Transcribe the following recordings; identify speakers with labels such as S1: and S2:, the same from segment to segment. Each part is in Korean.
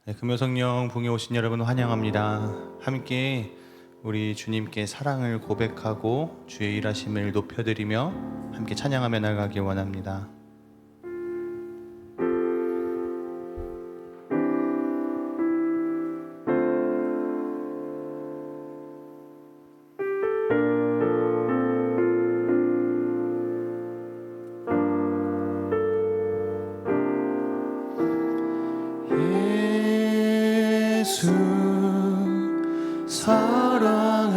S1: 네, 금요성령 봉에 오신 여러분 환영합니다. 함께 우리 주님께 사랑을 고백하고 주의 일하심을 높여드리며 함께 찬양하며 나가길 원합니다. 예수 사랑합니다.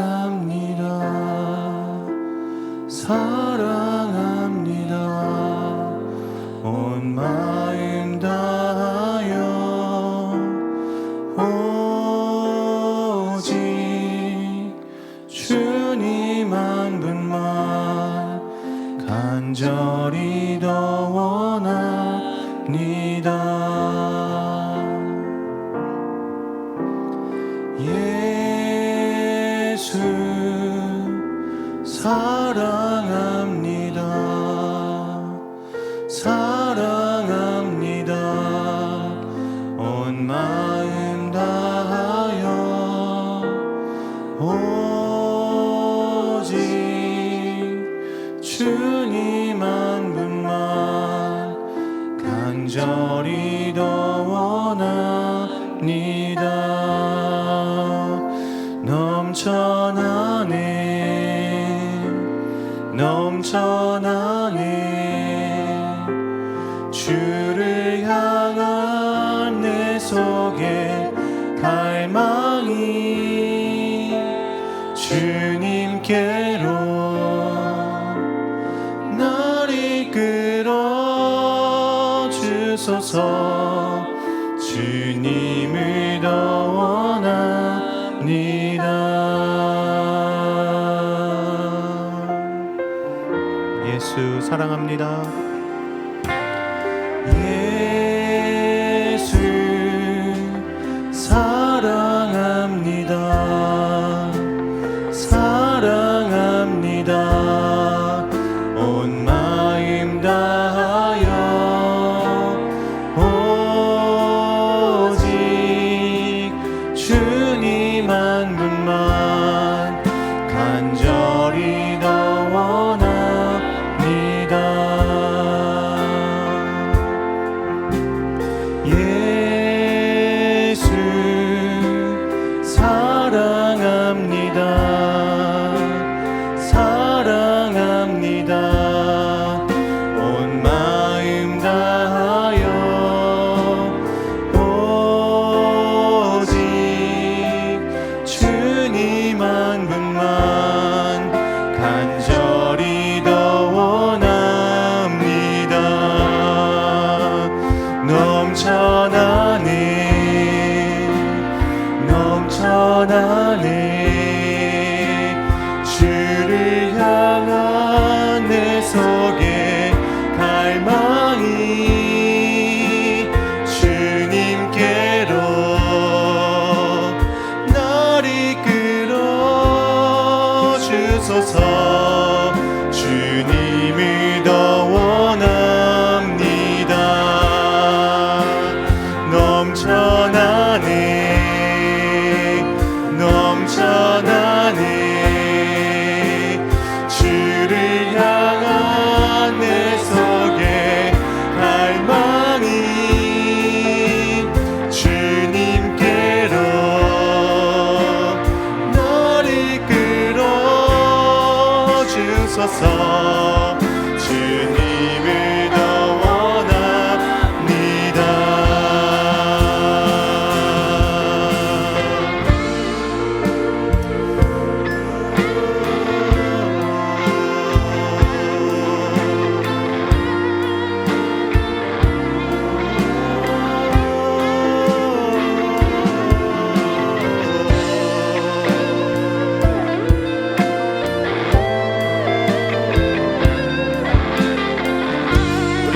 S1: 사랑합니다. 온 마음 다하여 오직 주님 한 분만 간절히 더 원합니다. 예수 사랑합니다. 사랑합니다. 온 마음 다하여 오직 주님 한 분만 간절히 더 원합니다. 넘쳐나네 주를 향한 내 속에 갈망이 주님께로 날 이끌어 주소서. 주님을 더 원합니다. 예수 사랑합니다. 예수 사랑합니다. 사랑합니다. 온 마음 다하여 오직 주님 한 분만 간절히 더 원합니다. 예수 사랑합니다. 사랑합니다. 온 마음 다하여 오직 주님 한 분만 간절히 더 원합니다. 넘쳐나네 주를 향한 내 속에 갈망이 주님께로 날 이끌어 주소서. 주님을 더 원합니다. 넘쳐나네 주를 향한 내 속에 갈망이 주님께로 날 이끌어 주소서. 주님을 더 원합니다.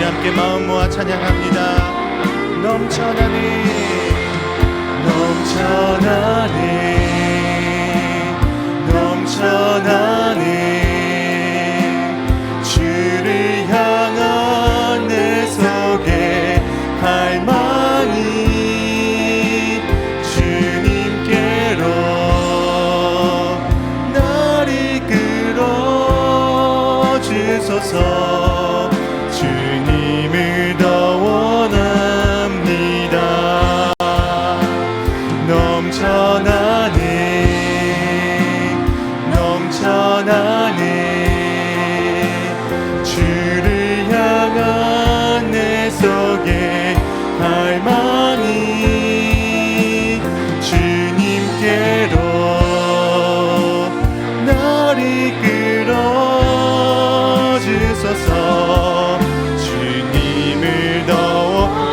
S1: 함께 마음 모아 찬양합니다. 넘쳐나네 주를 향한 내 속에 갈망이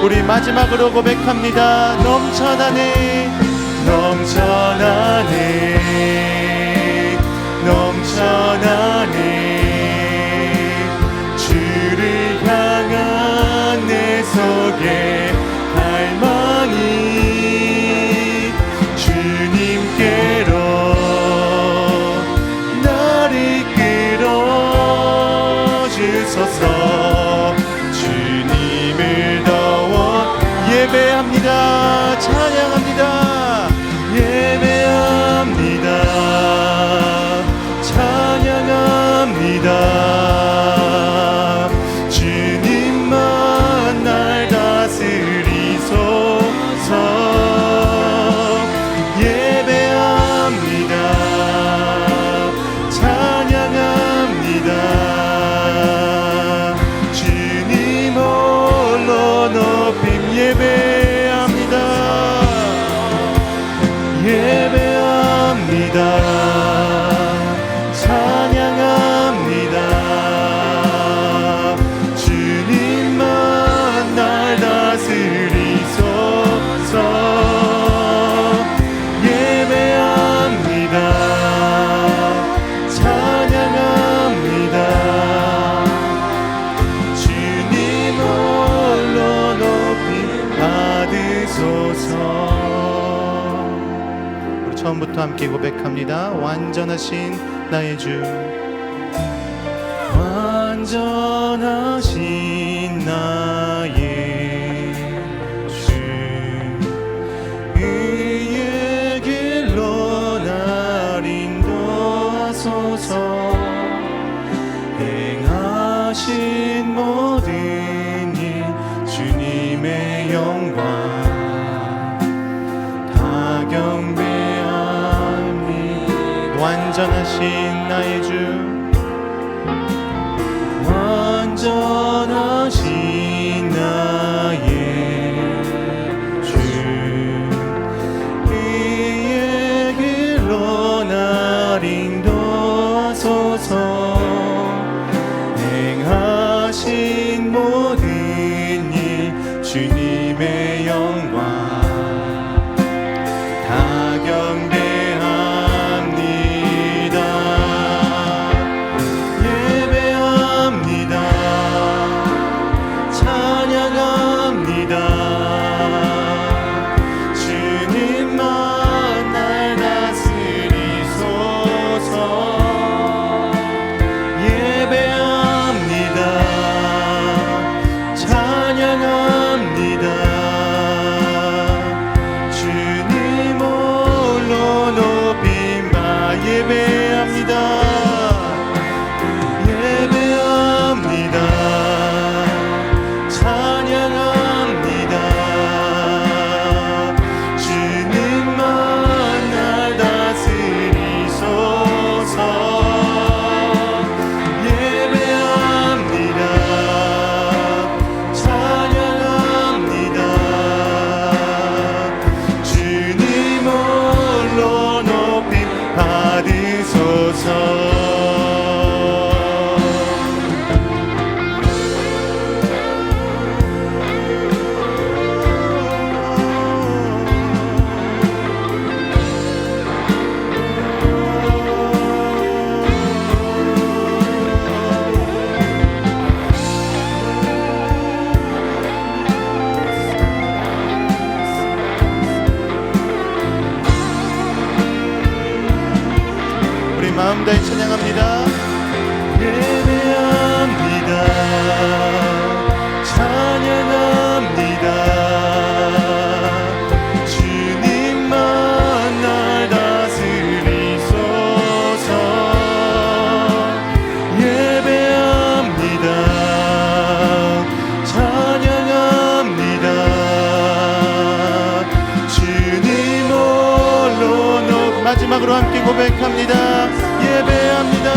S1: 우리 마지막으로 고백합니다. 넘쳐나네 넘쳐나네 넘쳐나네 주를 향한 내 속에 갈망이 주님께로 나를 끌어주소서. 주님을 더워 예배합니다. 찬양합니다. 예배합니다. 찬양합니다. 주님만 날 다스리소서. 예배합니다. 찬양합니다. 주님 홀로 높임. 예배합니다. 예배합니다. 찬양합니다. 주님만 날 다스리소서. 예배합니다. 찬양합니다. 주님 홀로 높임 받으소서. 처음부터 함께 고백합니다. 완전하신 나의 주 완전하신 나의 주 의의 길로 날 인도하소서. 행하신 모든 일 주님의 영광 다 경배 완전하신 나의 주 완전하신 나의 주 의의 길로 날 인도하소서. 행하신 모든 일 주님의 영광 다 경배 마음 다해 찬양합니다. 예배합니다. 찬양합니다. 주님만 날 다스리소서. 예배합니다. 찬양합니다. 주님 홀로 마지막으로 함께 고백합니다. 예배합니다.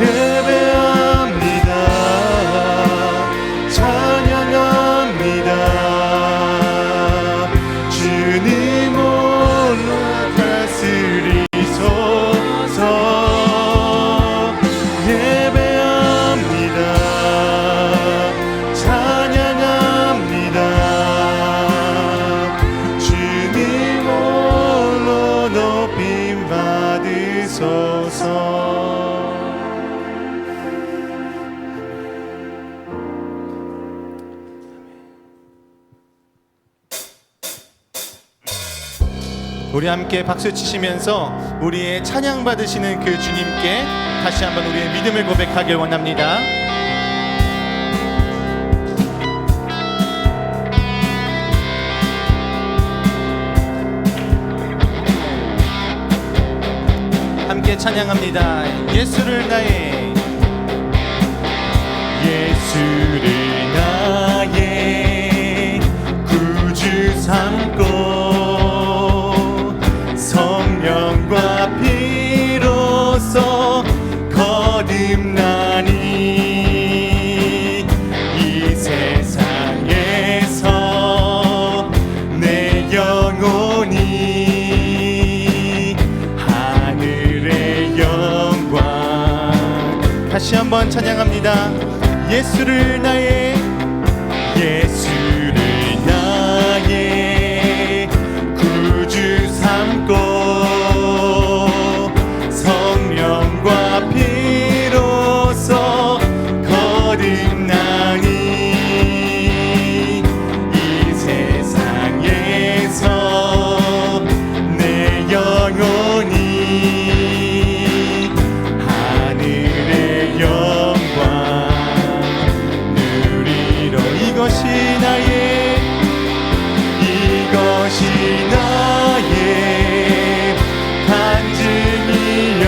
S1: 예배합니다. 찬양합니다. 주님 홀로 다스리소서. 예배합니다. 찬양합니다. 우리 함께 박수 치시면서 우리의 찬양 받으시는 그 주님께 다시 한번 우리의 믿음을 고백하길 원합니다. 함께 찬양합니다. 예수를 나의 구주 삼고 성령과 피로써 거듭나니 이 세상에서 내 영혼이 하늘의 영광. 다시 한번 찬양합니다. 예수를 나의 구주 삼고 성령과 피로써 거듭나니 이 세상에서 내 영혼이 하늘의 영광 누리러 이것이 나의 간증이요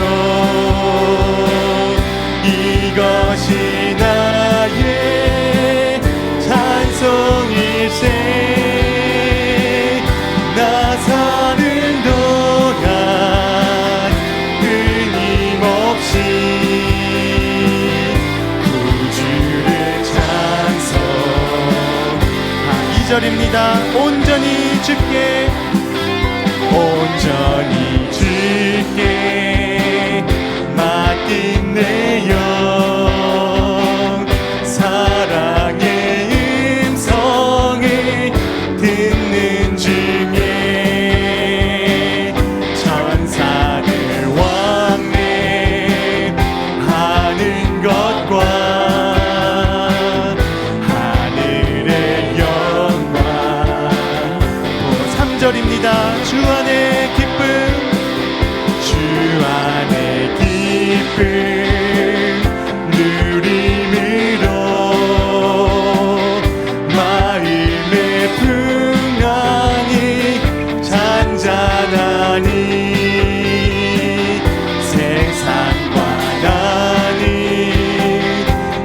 S1: 이것이 나의 찬송일세 나 사는 동안 끊임없이 구주를 찬송. 2절입니다. 온전히 주께 맡긴 내 영 사랑의 음성을 듣는 중에 천사들 왕래하는 것과 하늘의 영광. 3절입니다. 주 안에 기쁨 누림으로 마음의 풍랑이 잔잔하니 세상과 나는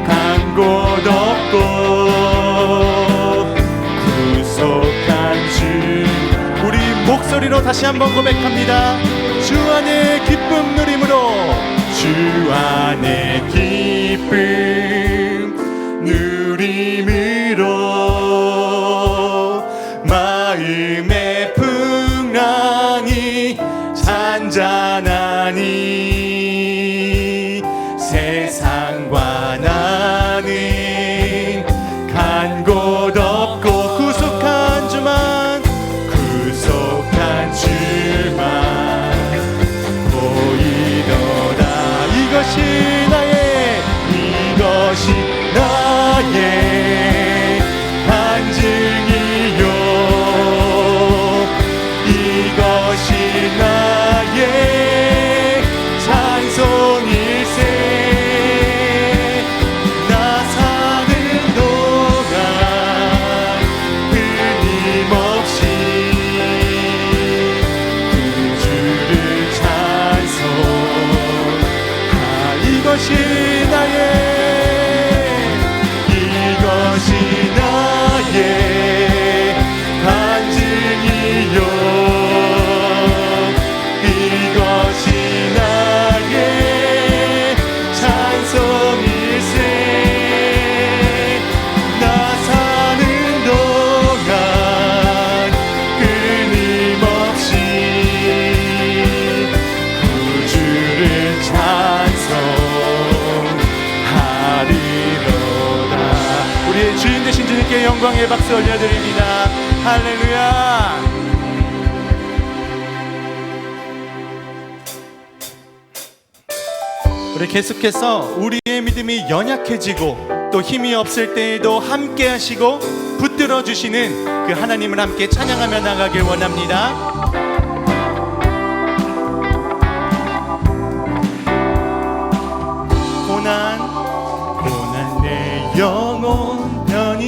S1: 간 곳 없고 구속한 주. 우리 목소리로 다시 한번 고백합니다. 주 안에 기쁨 누림으로 주 안에 기쁨 누림으로 마음의 풍랑이 잔잔하니 세상과 나는 간 곳 없고 구속한 주만 이것이 나의 간증이요 이것이 나의 찬송일세 나 사는 동안 끊임없이 구주를 찬송. 이것이 나의 간증이요 이것이 나의 찬송일세 나 사는 동안 끊임없이 구주를 찬송하리로다. 우리의 주인 되신 주님께 영광의 박수 올려드립니다. 할렐루야. 우리 계속해서 우리의 믿음이 연약해지고 또 힘이 없을 때에도 함께 하시고 붙들어 주시는 그 하나님을 함께 찬양하며 나가길 원합니다.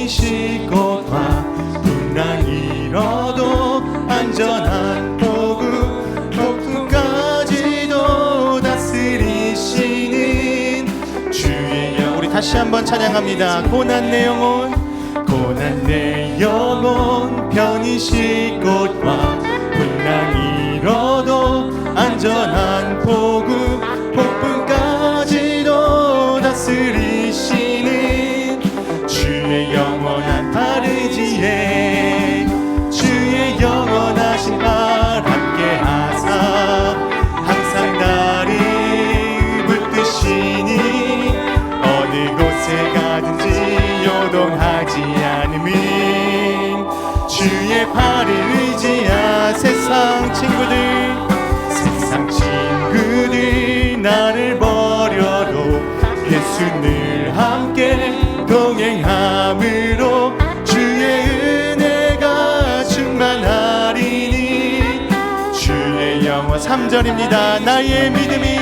S1: 편이실 곳과 풍랑 잃어도 안전한 복음 폭풍까지도 다스리시는 주의 영. 우리 다시 한번 찬양합니다. 고난 내 영혼, 고난 내 영혼, 편이실 곳과 풍랑 잃어도 안전한 복음 폭풍까지도 다스리시는 주의 영원한 팔 의지에 주의 영원하신 팔 함께 하사 항상 나를 붙드시니 어느 곳에 가든지 요동하지 않음은 주의 팔을 의지하 세상 친구들 나를 버려도 예수 늘 함께 동행함으로 주의 은혜가 충만하리니 주의 영원. 3절입니다. 나의 믿음이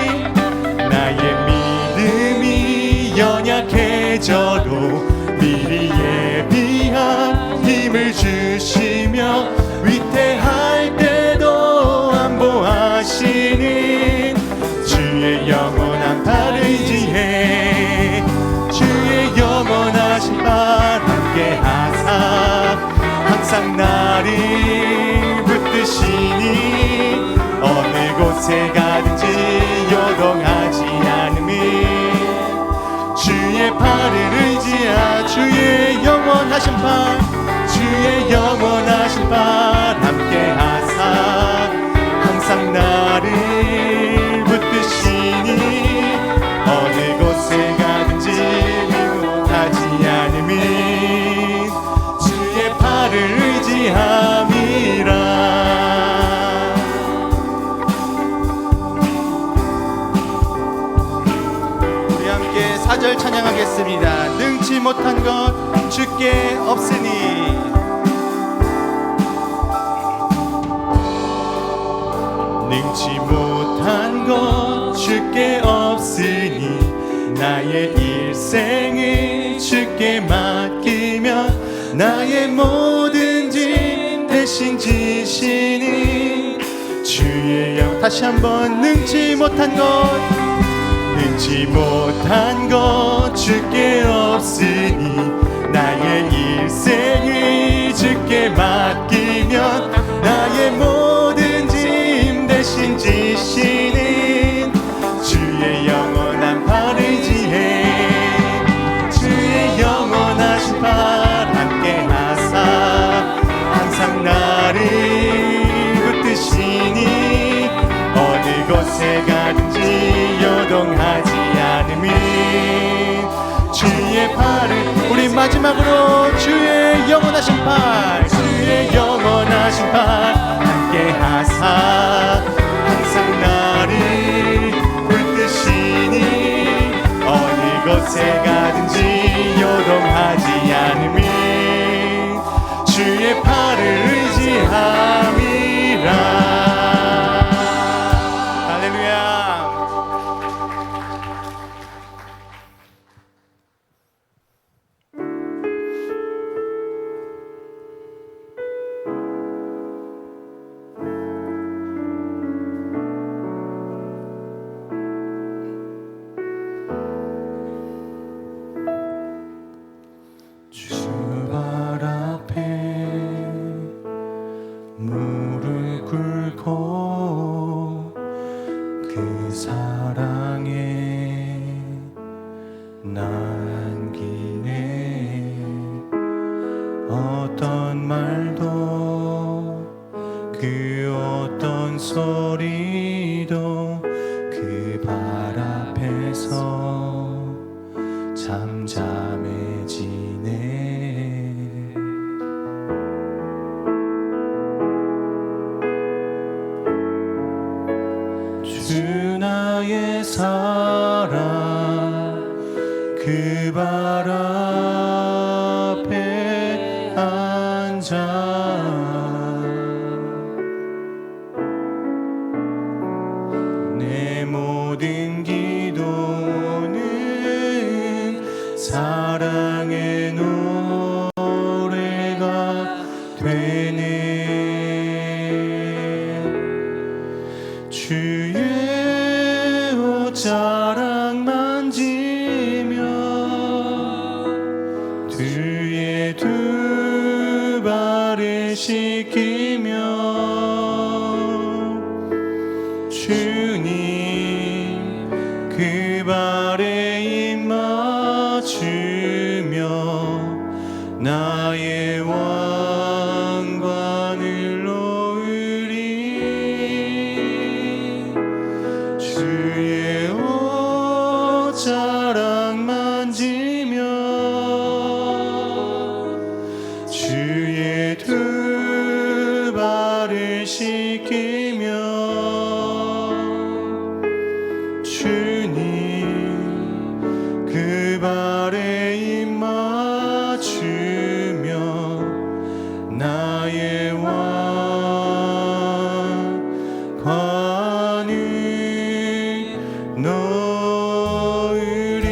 S1: 연약해져도 미리 예비한 힘을 주시며 위태할 때도 안보하시는 주의 영원한 팔 의지해 주의 영원하신 팔 함께 하사 항상 나를 붙드시니 어느 곳에 가든지 요동하지 않음이 주의 팔을 의지하 주의 영원하신 팔 주의 영원하신 팔 함께 하사 항상 나를 붙드시니 어느 곳에 가든지 미워하지 않음이 주의 팔을 의지함이라. 우리 함께 4절 찬양하겠습니다. 능치 못한 것 주께 없으니 능치 못한 것 주께 없으니 나의 일생을 주께 맡기면 나의 모든 짐 대신 지시니 주의 영. 다시 한번 능치 못한 것 주께 없으니 나의 일생을 주께 맡기면 나의 모든 짐 대신 지시는 주의 영원한 팔 의지해 주의 영원하신 팔 함께 하사 항상 나를 붙드시니 어느 곳에 가든지 요동하지 않음이 주의 팔을. 우리 마지막으로 주의 영원하신 팔 주의 영원하신 팔 함께 하사 항상 나를 붙드시니 어느 곳에 가든지 요동하지 않음이 주의 팔을 의지함이라. 그 사랑에 남기네 어떤 말도 그 어떤 소리도 그 발 앞에서 잠잠해지네. 주 나의 사랑 그 발 앞에 앉아 내 모든 기도는 사랑에 씻기며 주님 그 발에 입 맞추며 나의 왕관을 놓으리. 주의 옷자락 만지며 주의 두 발을 씻기며 주님 그 발에 입 맞추며 나의 왕관을 놓으리.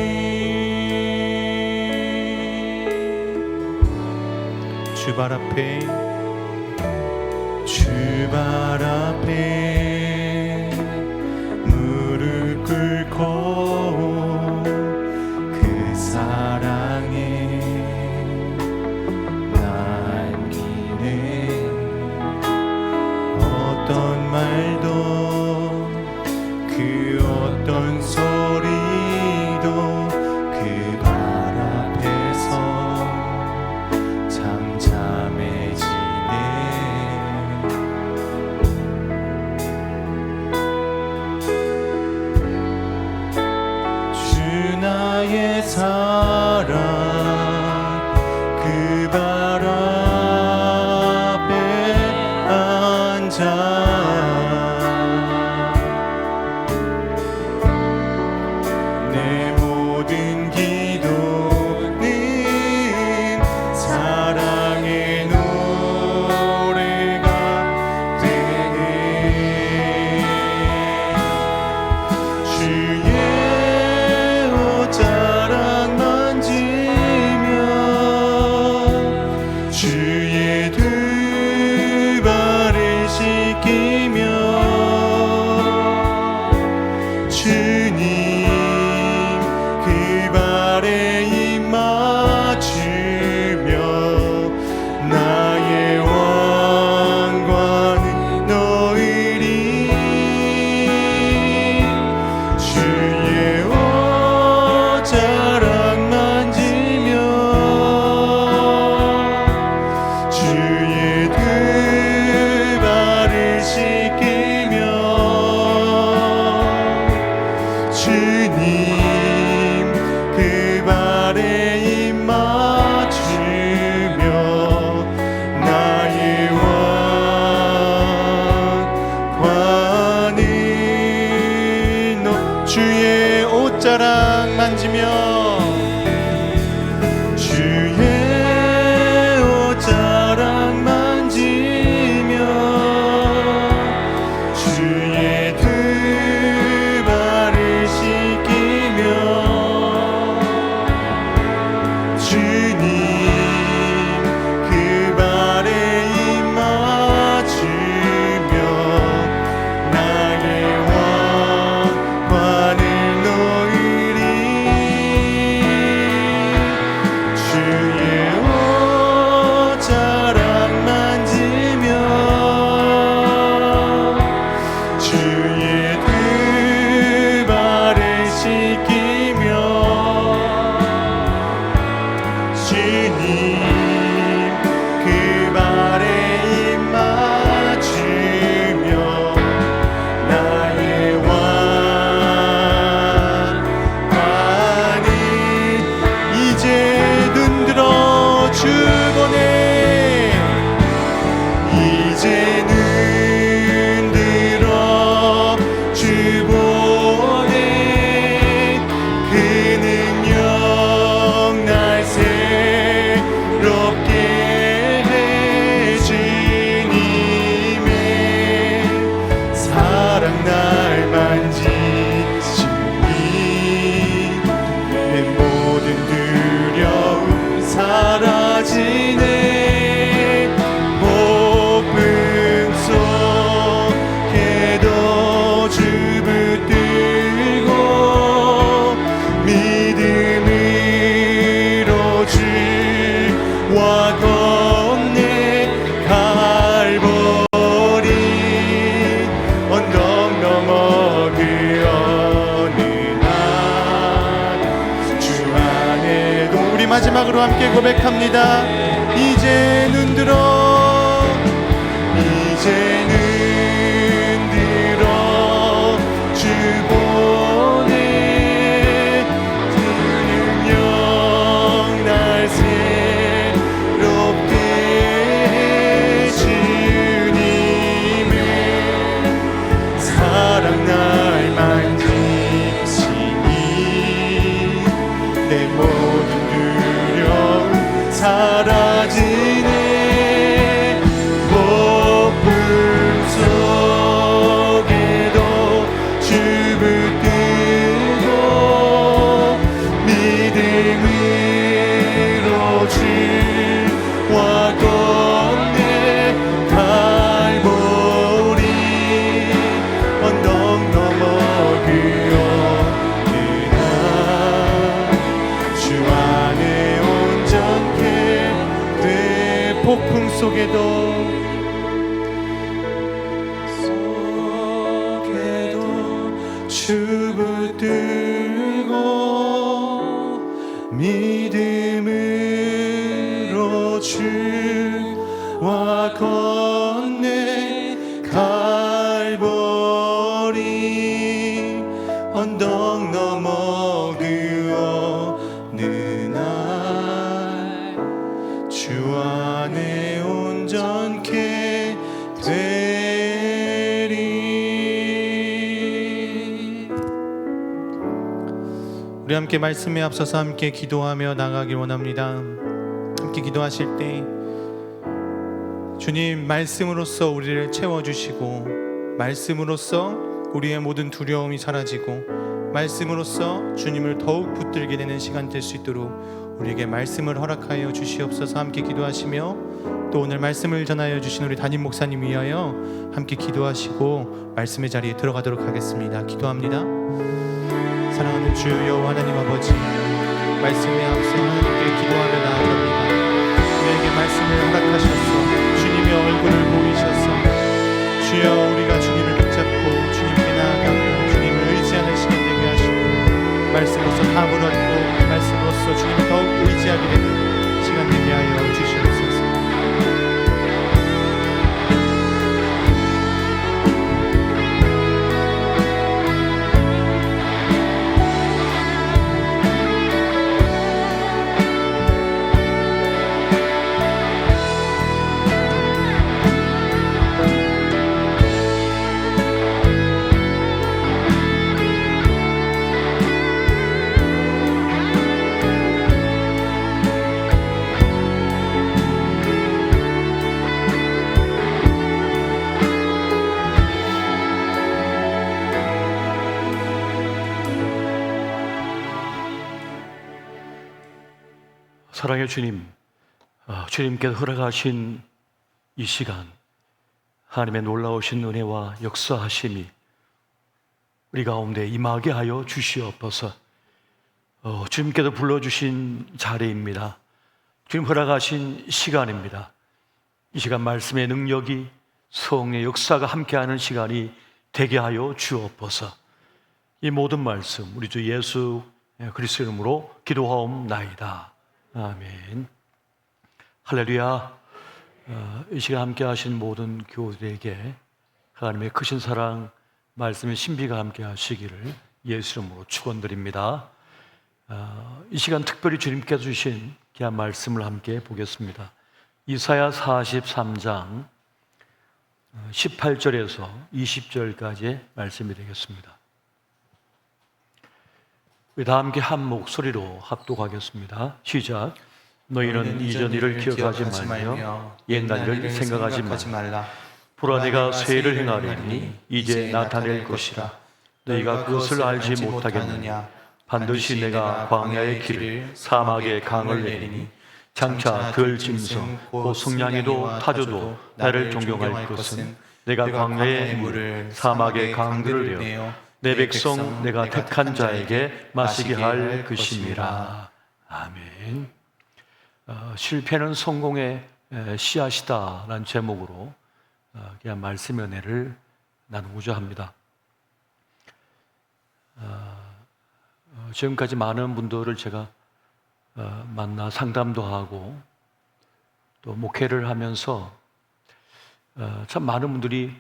S1: 주발 앞에 무릎 꿇고 그 사랑에 남기네. 어떤 말도 그 어떤 소리도 그 발 앞에서 잠잠해지네. 함께 고백합니다. 이제 눈들어 이제 눈들어 주 보내 그 능력 날 새롭게 해 주님의 사랑 날 만지시니 내 모든 두려움 사라지네. 폭풍 속에도 주 붙들고 믿음으로 주와 건네 갈보리 언덕 넘어 그 어느 날 주 안에 온전케 돼. 폭풍 속에도 주 붙들고 믿음으로 주와 건네 갈보리 언덕 넘어 그 어느 날 주 안에 온전케 되리. 우리 함께 말씀에 앞서서 함께 기도하며 나가길 원합니다. 함께 기도하실 때 주님 말씀으로써 우리를 채워주시고 말씀으로써 우리의 모든 두려움이 사라지고 말씀으로써 주님을 더욱 붙들게 되는 시간 될 수 있도록 우리에게 말씀을 허락하여 주시옵소서. 함께 기도하시며 또 오늘 말씀을 전하여 주신 우리 담임 목사님 위하여 함께 기도하시고 말씀의 자리에 들어가도록 하겠습니다. 기도합니다. 사랑하는 주 여호와 하나님 아버지, 말씀에 앞서 함께 기도하며 나아갑니다. 우리에게 말씀을 허락하셔서 주님의 얼굴을 보이셔서 주여 우리가 주님을 붙잡고 주님께 나아가며 주님을 의지하는 시간 되게 하시고 말씀으로서 답을 얻고 말씀으로서 주님을 더욱 의지하게 되는 시간 되게 하여 주시옵소서.
S2: 사랑의 주님, 주님께서 허락하신 이 시간, 하나님의 놀라우신 은혜와 역사하심이 우리 가운데 임하게 하여 주시옵소서. 주님께서 불러주신 자리입니다. 주님 허락하신 시간입니다. 이 시간 말씀의 능력이 성령의 역사가 함께하는 시간이 되게 하여 주옵소서. 이 모든 말씀 우리 주 예수 그리스도 이름으로 기도하옵나이다. 아멘. 할렐루야. 이 시간 함께 하신 모든 교우들에게 하나님의 크신 사랑, 말씀의 신비가 함께 하시기를 예수 이름으로 축원드립니다. 이 시간 특별히 주님께서 주신 귀한 말씀을 함께 보겠습니다. 이사야 43장 18절에서 20절까지의 말씀이 되겠습니다. 우리 다 함께 한 목소리로 합독하겠습니다. 시작. 너희는 이전 일을 기억하지 말며 옛날 일을 생각하지 말라. 보라 내가 새 일을 행하리니 이제 나타낼 것이라. 너희가 그것을 알지 못하겠느냐. 반드시 내가 광야의 길을 사막의 강을 내리니 장차 들짐승 곧 승냥이도 타조도 나를 존경할 것은 내가 광야의 물을 사막의 강들을 내어 내 백성 내가 택한 자에게 마시게 할 것임이라. 아멘. 실패는 성공의 씨앗이다 라는 제목으로 그냥 말씀의 은혜를 나누고자 합니다. 지금까지 많은 분들을 제가 만나 상담도 하고 또 목회를 하면서 참 많은 분들이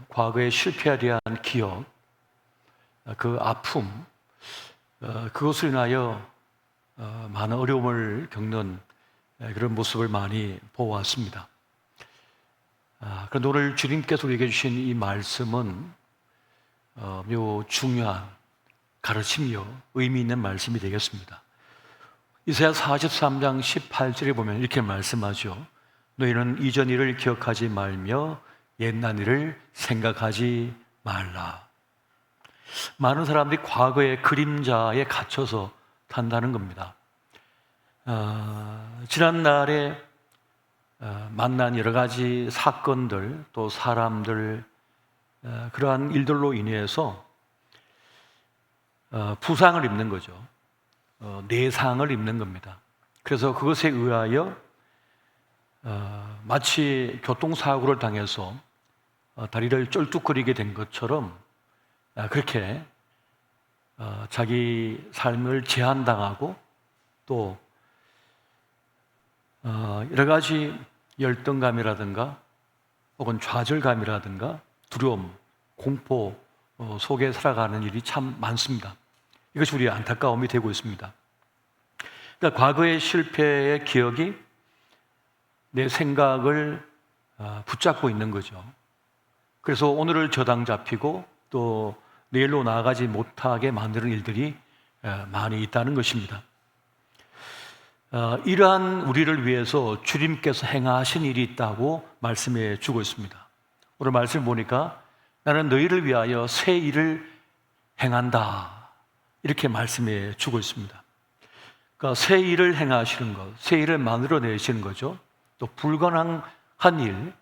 S2: 과거의 실패에 대한 기억, 그 아픔, 그것을 인하여 많은 어려움을 겪는 그런 모습을 많이 보아왔습니다. 그런데 오늘 주님께서 우리에게 주신 이 말씀은 매우 중요한 가르침이요 의미 있는 말씀이 되겠습니다. 이사야 43장 18절에 보면 이렇게 말씀하죠. 너희는 이전 일을 기억하지 말며 옛날 일을 생각하지 말라. 많은 사람들이 과거의 그림자에 갇혀서 산다는 겁니다. 지난날에 만난 여러 가지 사건들 또 사람들 그러한 일들로 인해서 부상을 입는 거죠. 내상을 입는 겁니다. 그래서 그것에 의하여 마치 교통사고를 당해서 다리를 쩔뚝거리게 된 것처럼 그렇게 자기 삶을 제한당하고 또 여러 가지 열등감이라든가 혹은 좌절감이라든가 두려움, 공포 속에 살아가는 일이 참 많습니다. 이것이 우리의 안타까움이 되고 있습니다. 그러니까 과거의 실패의 기억이 내 생각을 붙잡고 있는 거죠. 그래서 오늘을 저당 잡히고 또 내일로 나아가지 못하게 만드는 일들이 많이 있다는 것입니다. 이러한 우리를 위해서 주님께서 행하신 일이 있다고 말씀해 주고 있습니다. 오늘 말씀 보니까 나는 너희를 위하여 새 일을 행한다 이렇게 말씀해 주고 있습니다. 그러니까 새 일을 행하시는 것, 새 일을 만들어내시는 거죠. 또 불가능한 일,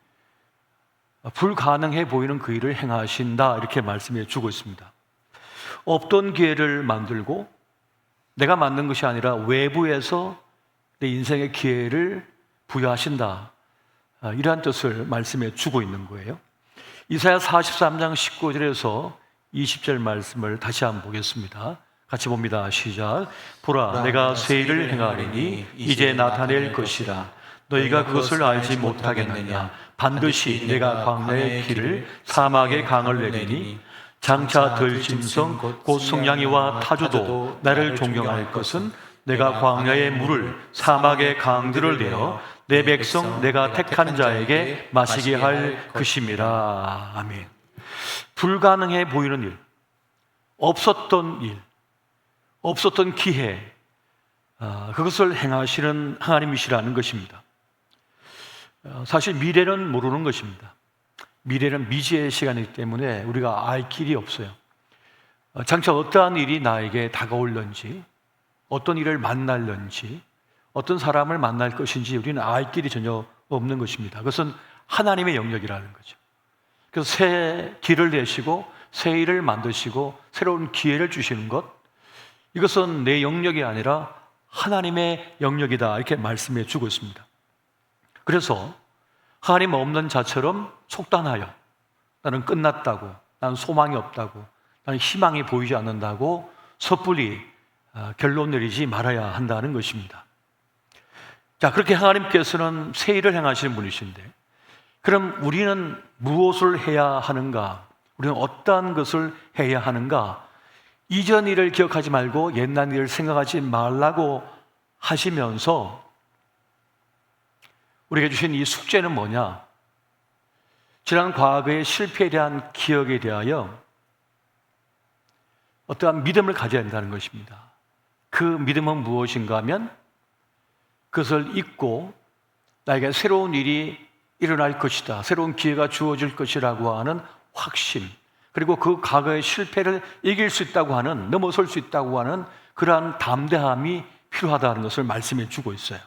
S2: 불가능해 보이는 그 일을 행하신다 이렇게 말씀해 주고 있습니다. 없던 기회를 만들고 내가 만든 것이 아니라 외부에서 내 인생의 기회를 부여하신다, 이러한 뜻을 말씀해 주고 있는 거예요. 이사야 43장 19절에서 20절 말씀을 다시 한번 보겠습니다. 같이 봅니다. 시작. 보라, 내가 새 일을 행하리니 이제 나타낼 것이라. 너희가 그것을 알지 못하겠느냐. 반드시 내가 광야의 길을 사막의 강을 내리니 장차 들짐승 곧 승냥이와 타조도 나를 존경할 것은 내가 광야의 물을 사막의 강들을 내어 내 백성 내가 택한 자에게 마시게 할 것임이라. 아멘. 불가능해 보이는 일, 없었던 일, 없었던 기회, 그것을 행하시는 하나님이시라는 것입니다. 사실 미래는 모르는 것입니다. 미래는 미지의 시간이기 때문에 우리가 알 길이 없어요. 장차 어떠한 일이 나에게 다가올는지, 어떤 일을 만날는지, 어떤 사람을 만날 것인지 우리는 알 길이 전혀 없는 것입니다. 그것은 하나님의 영역이라는 거죠. 그래서 새 길을 내시고 새 일을 만드시고 새로운 기회를 주시는 것, 이것은 내 영역이 아니라 하나님의 영역이다 이렇게 말씀해 주고 있습니다. 그래서 하나님 없는 자처럼 속단하여 나는 끝났다고, 나는 소망이 없다고, 나는 희망이 보이지 않는다고 섣불리 결론 내리지 말아야 한다는 것입니다. 자, 그렇게 하나님께서는 새 일을 행하시는 분이신데, 그럼 우리는 무엇을 해야 하는가? 우리는 어떠한 것을 해야 하는가? 이전 일을 기억하지 말고 옛날 일을 생각하지 말라고 하시면서 우리에게 주신 이 숙제는 뭐냐? 지난 과거의 실패에 대한 기억에 대하여 어떠한 믿음을 가져야 한다는 것입니다. 그 믿음은 무엇인가 하면 그것을 잊고 나에게 새로운 일이 일어날 것이다, 새로운 기회가 주어질 것이라고 하는 확신, 그리고 그 과거의 실패를 이길 수 있다고 하는, 넘어설 수 있다고 하는 그러한 담대함이 필요하다는 것을 말씀해 주고 있어요.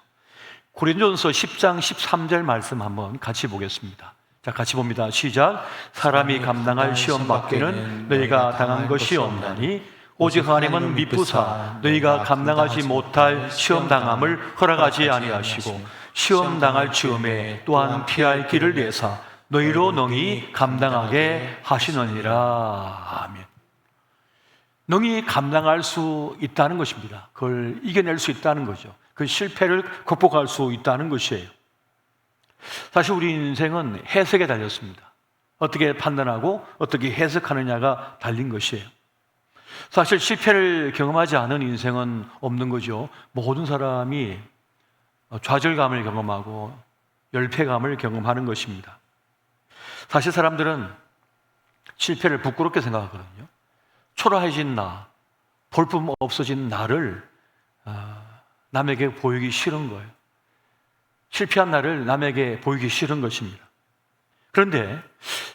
S2: 고린도전서 10장 13절 말씀 한번 같이 보겠습니다. 자, 같이 봅니다. 시작. 사람이 감당할 시험 밖에는 너희가 당한 것이 없나니 오직 하나님은 미쁘사 너희가 감당하지 못할 시험 당함을 허락하지 아니하시고 시험 당할 즈음에 또한 피할 길을 내사 너희로 능히 감당하게 하시느니라. 아멘. 능히 감당할 수 있다는 것입니다. 그걸 이겨낼 수 있다는 거죠. 그 실패를 극복할 수 있다는 것이에요. 사실 우리 인생은 해석에 달렸습니다. 어떻게 판단하고 어떻게 해석하느냐가 달린 것이에요. 사실 실패를 경험하지 않은 인생은 없는 거죠. 모든 사람이 좌절감을 경험하고 열패감을 경험하는 것입니다. 사실 사람들은 실패를 부끄럽게 생각하거든요. 초라해진 나, 볼품 없어진 나를 남에게 보이기 싫은 거예요. 실패한 나를 남에게 보이기 싫은 것입니다. 그런데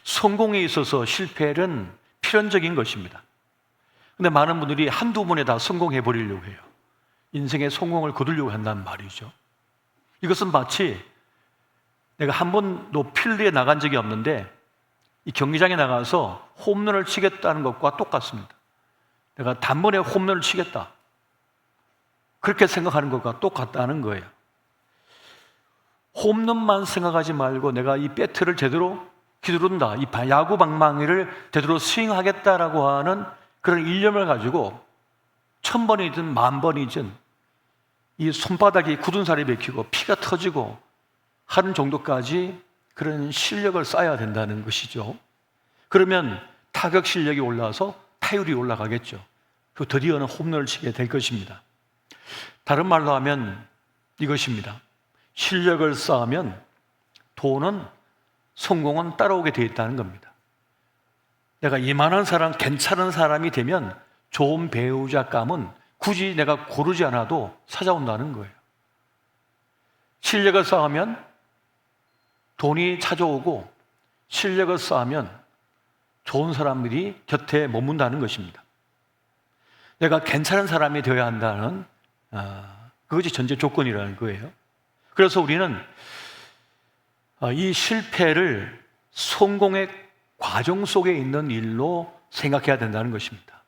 S2: 성공에 있어서 실패는 필연적인 것입니다. 그런데 많은 분들이 한두 번에 다 성공해 버리려고 해요. 인생의 성공을 거두려고 한다는 말이죠. 이것은 마치 내가 한 번도 필드에 나간 적이 없는데 이 경기장에 나가서 홈런을 치겠다는 것과 똑같습니다. 내가 단번에 홈런을 치겠다, 그렇게 생각하는 것과 똑같다는 거예요. 홈런만 생각하지 말고 내가 이 배트를 제대로 휘두른다, 이 야구 방망이를 제대로 스윙하겠다라고 하는 그런 일념을 가지고 1000번이든 10,000번이든 이 손바닥이 굳은 살이 맥히고 피가 터지고 하는 정도까지 그런 실력을 쌓아야 된다는 것이죠. 그러면 타격 실력이 올라와서 타율이 올라가겠죠. 그 드디어는 홈런을 치게 될 것입니다. 다른 말로 하면 이것입니다. 실력을 쌓으면 돈은, 성공은 따라오게 되어 있다는 겁니다. 내가 이만한 사람, 괜찮은 사람이 되면 좋은 배우자감은 굳이 내가 고르지 않아도 찾아온다는 거예요. 실력을 쌓으면 돈이 찾아오고, 실력을 쌓으면 좋은 사람들이 곁에 머문다는 것입니다. 내가 괜찮은 사람이 되어야 한다는 그것이 전제 조건이라는 거예요. 그래서 우리는 이 실패를 성공의 과정 속에 있는 일로 생각해야 된다는 것입니다.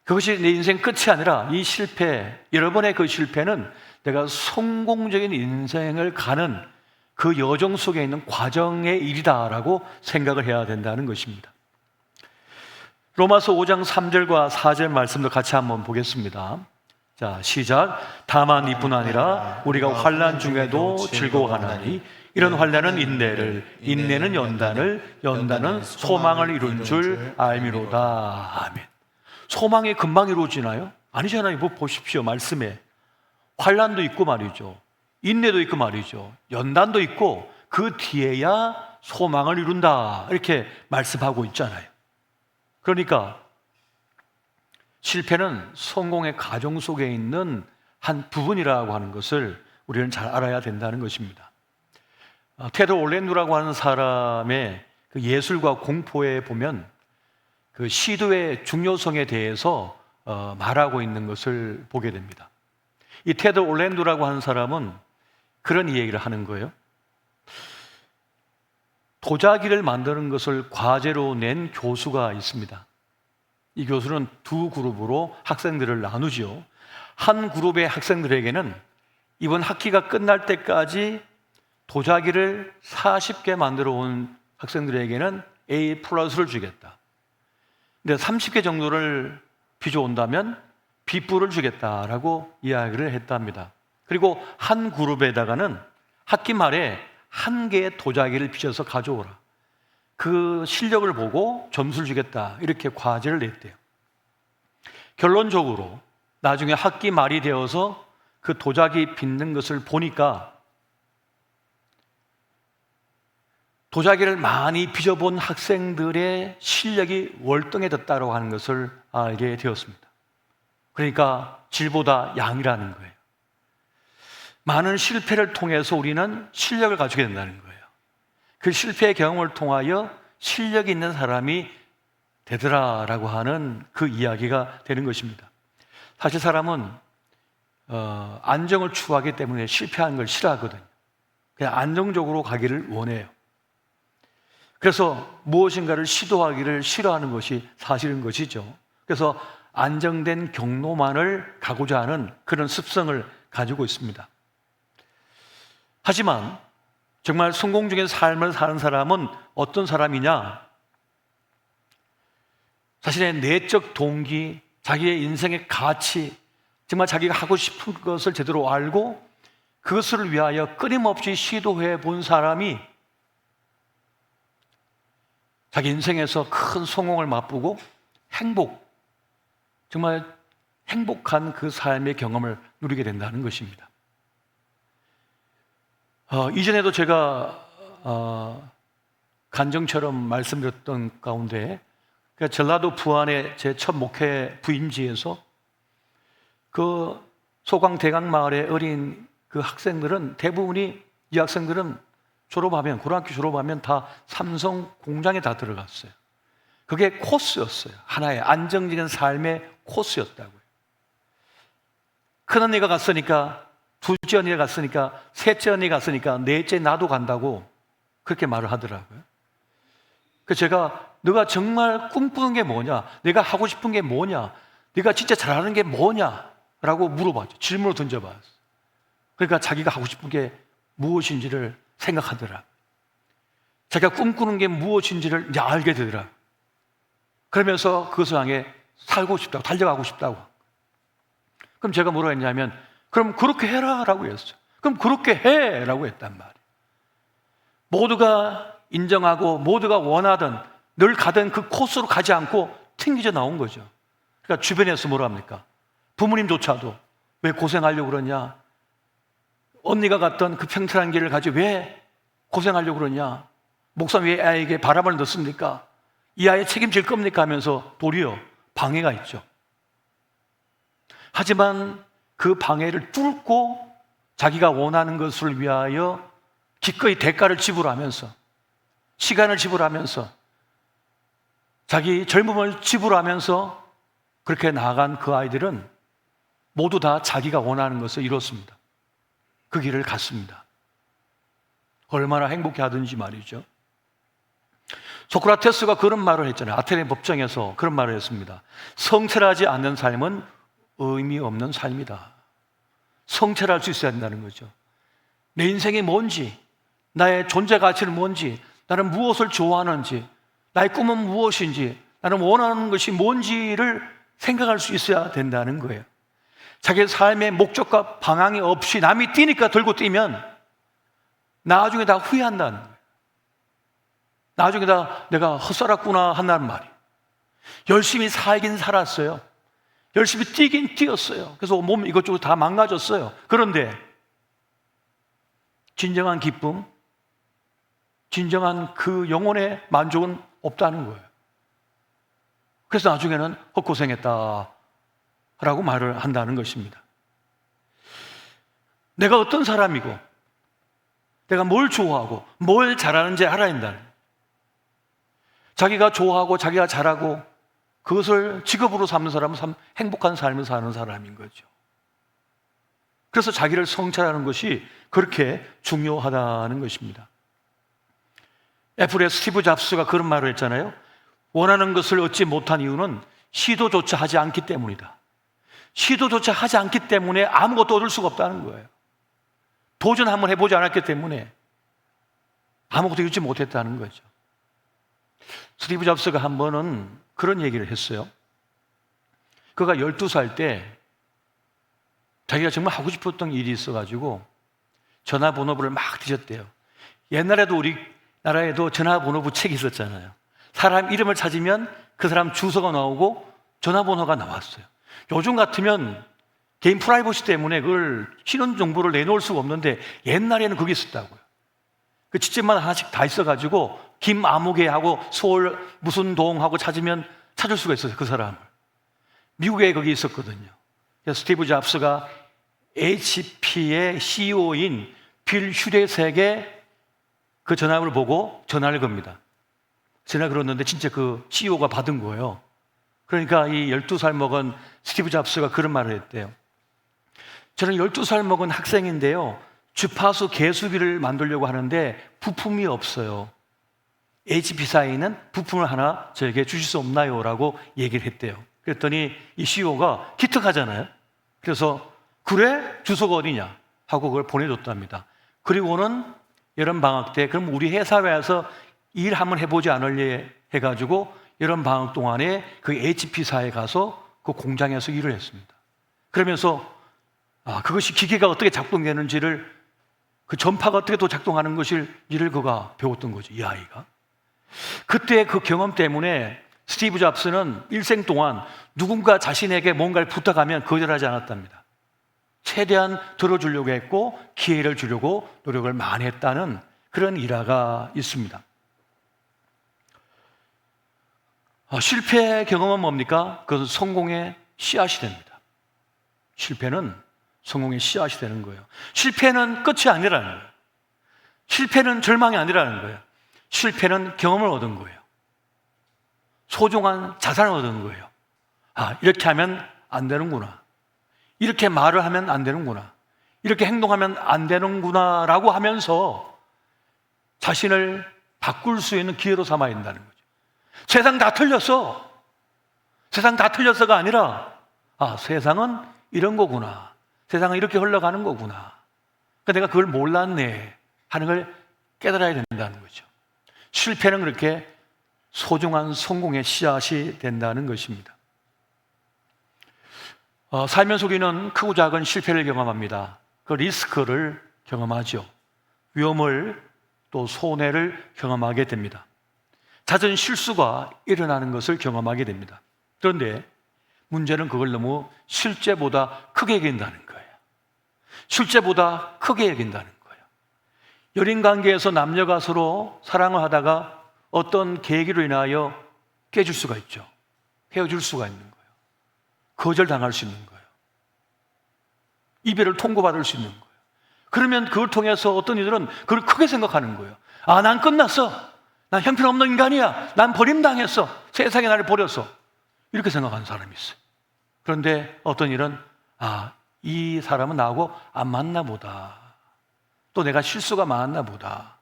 S2: 그것이 내 인생 끝이 아니라 이 실패, 여러 번의 그 실패는 내가 성공적인 인생을 가는 그 여정 속에 있는 과정의 일이다라고 생각을 해야 된다는 것입니다. 로마서 5장 3절과 4절 말씀도 같이 한번 보겠습니다. 자, 시작. 다만 이뿐 아니라 우리가 환난 중에도 즐거워하나니 이런 환난은 인내를, 인내는 연단을, 연단은 소망을 이룬 줄 알미로다. 아멘. 소망이 금방 이루어지나요? 아니잖아요. 뭐 보십시오. 말씀에 환난도 있고 말이죠, 인내도 있고 말이죠, 연단도 있고 그 뒤에야 소망을 이룬다, 이렇게 말씀하고 있잖아요. 그러니까 실패는 성공의 과정 속에 있는 한 부분이라고 하는 것을 우리는 잘 알아야 된다는 것입니다. 테드 올랜도라고 하는 사람의 그 예술과 공포에 보면 그 시도의 중요성에 대해서 말하고 있는 것을 보게 됩니다. 이 테드 올랜도라고 하는 사람은 그런 이야기를 하는 거예요. 도자기를 만드는 것을 과제로 낸 교수가 있습니다. 이 교수는 두 그룹으로 학생들을 나누죠. 한 그룹의 학생들에게는 이번 학기가 끝날 때까지 도자기를 40개 만들어 온 학생들에게는 A 플러스를 주겠다. 근데 30개 정도를 빚어온다면 B뿔을 주겠다라고 이야기를 했답니다. 그리고 한 그룹에다가는 학기 말에 1개의 도자기를 빚어서 가져오라, 그 실력을 보고 점수를 주겠다, 이렇게 과제를 냈대요. 결론적으로 나중에 학기 말이 되어서 그 도자기 빚는 것을 보니까 도자기를 많이 빚어본 학생들의 실력이 월등해졌다고 하는 것을 알게 되었습니다. 그러니까 질보다 양이라는 거예요. 많은 실패를 통해서 우리는 실력을 가지게 된다는 거예요. 그 실패의 경험을 통하여 실력이 있는 사람이 되더라라고 하는 그 이야기가 되는 것입니다. 사실 사람은 안정을 추구하기 때문에 실패하는 걸 싫어하거든요. 그냥 안정적으로 가기를 원해요. 그래서 무엇인가를 시도하기를 싫어하는 것이 사실인 것이죠. 그래서 안정된 경로만을 가고자 하는 그런 습성을 가지고 있습니다. 하지만 정말 성공적인 삶을 사는 사람은 어떤 사람이냐? 자신의 내적 동기, 자기의 인생의 가치, 정말 자기가 하고 싶은 것을 제대로 알고 그것을 위하여 끊임없이 시도해 본 사람이 자기 인생에서 큰 성공을 맛보고 정말 행복한 그 삶의 경험을 누리게 된다는 것입니다. 이전에도 제가 간증처럼 말씀드렸던 가운데 전라도 부안의 제 첫 목회 부임지에서 그 소강 대강 마을의 어린 그 학생들은 대부분이 이 학생들은 고등학교 졸업하면 다 삼성 공장에 다 들어갔어요. 그게 코스였어요. 하나의 안정적인 삶의 코스였다고요. 큰 언니가 갔으니까, 둘째 언니가 갔으니까, 셋째 언니가 갔으니까 넷째 나도 간다고 그렇게 말을 하더라고요. 그래서 제가 너가 정말 꿈꾸는 게 뭐냐? 내가 하고 싶은 게 뭐냐? 네가 진짜 잘하는 게 뭐냐? 라고 물어봤죠. 질문을 던져봤어요. 그러니까 자기가 하고 싶은 게 무엇인지를 생각하더라. 자기가 꿈꾸는 게 무엇인지를 이제 알게 되더라. 그러면서 그것을 향해 살고 싶다고, 달려가고 싶다고. 그럼 제가 뭐라고 했냐면, 그럼 그렇게 해라 라고 했어요. 그럼 그렇게 해 라고 했단 말이에요. 모두가 인정하고 모두가 원하던 늘 가던 그 코스로 가지 않고 튕겨져 나온 거죠. 그러니까 주변에서 뭐라 합니까? 부모님조차도 왜 고생하려고 그러냐? 언니가 갔던 그 평탄한 길을 가지고 왜 고생하려고 그러냐? 목사님 왜 아이에게 바람을 넣습니까? 이 아이 책임질 겁니까? 하면서 도리어 방해가 있죠. 하지만 그 방해를 뚫고 자기가 원하는 것을 위하여 기꺼이 대가를 지불하면서, 시간을 지불하면서, 자기 젊음을 지불하면서 그렇게 나아간 그 아이들은 모두 다 자기가 원하는 것을 이뤘습니다. 그 길을 갔습니다. 얼마나 행복해 하든지 말이죠. 소크라테스가 그런 말을 했잖아요. 아테네 법정에서 그런 말을 했습니다. 성찰하지 않는 삶은 의미 없는 삶이다. 성찰할 수 있어야 한다는 거죠. 내 인생이 뭔지, 나의 존재 가치는 뭔지, 나는 무엇을 좋아하는지, 나의 꿈은 무엇인지, 나는 원하는 것이 뭔지를 생각할 수 있어야 된다는 거예요. 자기 삶의 목적과 방향이 없이 남이 뛰니까 들고 뛰면 나중에 다 후회한다는 거예요. 나중에 다 내가 헛살았구나 한다는 말이에요. 열심히 살긴 살았어요. 열심히 뛰긴 뛰었어요. 그래서 몸 이것저것 다 망가졌어요. 그런데 진정한 기쁨, 진정한 그 영혼의 만족은 없다는 거예요. 그래서 나중에는 헛고생했다 라고 말을 한다는 것입니다. 내가 어떤 사람이고 내가 뭘 좋아하고 뭘 잘하는지 알아야 한다는 거예요. 자기가 좋아하고 자기가 잘하고 그것을 직업으로 삼는 사람은 참 행복한 삶을 사는 사람인 거죠. 그래서 자기를 성찰하는 것이 그렇게 중요하다는 것입니다. 애플의 스티브 잡스가 그런 말을 했잖아요. 원하는 것을 얻지 못한 이유는 시도조차 하지 않기 때문이다. 시도조차 하지 않기 때문에 아무것도 얻을 수가 없다는 거예요. 도전 한번 해보지 않았기 때문에 아무것도 얻지 못했다는 거죠. 스티브 잡스가 한 번은 그런 얘기를 했어요. 그가 12살 때 자기가 정말 하고 싶었던 일이 있어가지고 전화번호부를 막 뒤졌대요. 옛날에도 우리나라에도 전화번호부 책이 있었잖아요. 사람 이름을 찾으면 그 사람 주소가 나오고 전화번호가 나왔어요. 요즘 같으면 개인 프라이버시 때문에 그걸 신원 정보를 내놓을 수가 없는데 옛날에는 그게 있었다고요. 그 지점마다 하나씩 다 있어가지고 김아무개 하고 서울 무슨 동 하고 찾으면 찾을 수가 있어요. 그 사람을. 미국에 거기 있었거든요. 그래서 스티브 잡스가 HP의 CEO인 빌 휴데색의 그 전화를 보고 전화를 겁니다. 전화를 걸었는데 진짜 그 CEO가 받은 거예요. 그러니까 이 12살 먹은 스티브 잡스가 그런 말을 했대요. 저는 12살 먹은 학생인데요. 주파수 개수기를 만들려고 하는데 부품이 없어요. HP사에는 부품을 하나 저에게 주실 수 없나요? 라고 얘기를 했대요. 그랬더니 이 CEO가 기특하잖아요. 그래서 그래? 주소가 어디냐? 하고 그걸 보내줬답니다. 그리고는 여름방학 때 그럼 우리 회사에서 일 한번 해보지 않을래? 해가지고 여름 방학 동안에 그 HP사에 가서 그 공장에서 일을 했습니다. 그러면서 그것이 기계가 어떻게 작동되는지를, 그 전파가 어떻게 또 작동하는 것일지를 그가 배웠던 거죠, 이 아이가. 그때 그 경험 때문에 스티브 잡스는 일생 동안 누군가 자신에게 뭔가를 부탁하면 거절하지 않았답니다. 최대한 들어주려고 했고 기회를 주려고 노력을 많이 했다는 그런 일화가 있습니다. 실패 경험은 뭡니까? 그것은 성공의 씨앗이 됩니다. 실패는 성공의 씨앗이 되는 거예요. 실패는 끝이 아니라는 거예요. 실패는 절망이 아니라는 거예요. 실패는 경험을 얻은 거예요. 소중한 자산을 얻은 거예요. 이렇게 하면 안 되는구나. 이렇게 말을 하면 안 되는구나. 이렇게 행동하면 안 되는구나 라고 하면서 자신을 바꿀 수 있는 기회로 삼아야 된다는 거죠. 세상 다 틀렸어. 세상 다 틀렸어가 아니라 세상은 이런 거구나. 세상은 이렇게 흘러가는 거구나. 그러니까 내가 그걸 몰랐네 하는 걸 깨달아야 된다는 거죠. 실패는 그렇게 소중한 성공의 씨앗이 된다는 것입니다. 살면서 우리는 크고 작은 실패를 경험합니다. 그 리스크를 경험하죠. 위험을 또 손해를 경험하게 됩니다. 잦은 실수가 일어나는 것을 경험하게 됩니다. 그런데 문제는 그걸 너무 실제보다 크게 여긴다는 거예요. 실제보다 크게 여긴다는 거예요. 연인 관계에서 남녀가 서로 사랑을 하다가 어떤 계기로 인하여 깨질 수가 있죠. 헤어질 수가 있는 거예요. 거절당할 수 있는 거예요. 이별을 통고받을 수 있는 거예요. 그러면 그걸 통해서 어떤 이들은 그걸 크게 생각하는 거예요. 난 끝났어. 난 형편없는 인간이야. 난 버림당했어. 세상에 나를 버렸어. 이렇게 생각하는 사람이 있어요. 그런데 어떤 일은 이 사람은 나하고 안 맞나 보다. 또 내가 실수가 많았나 보다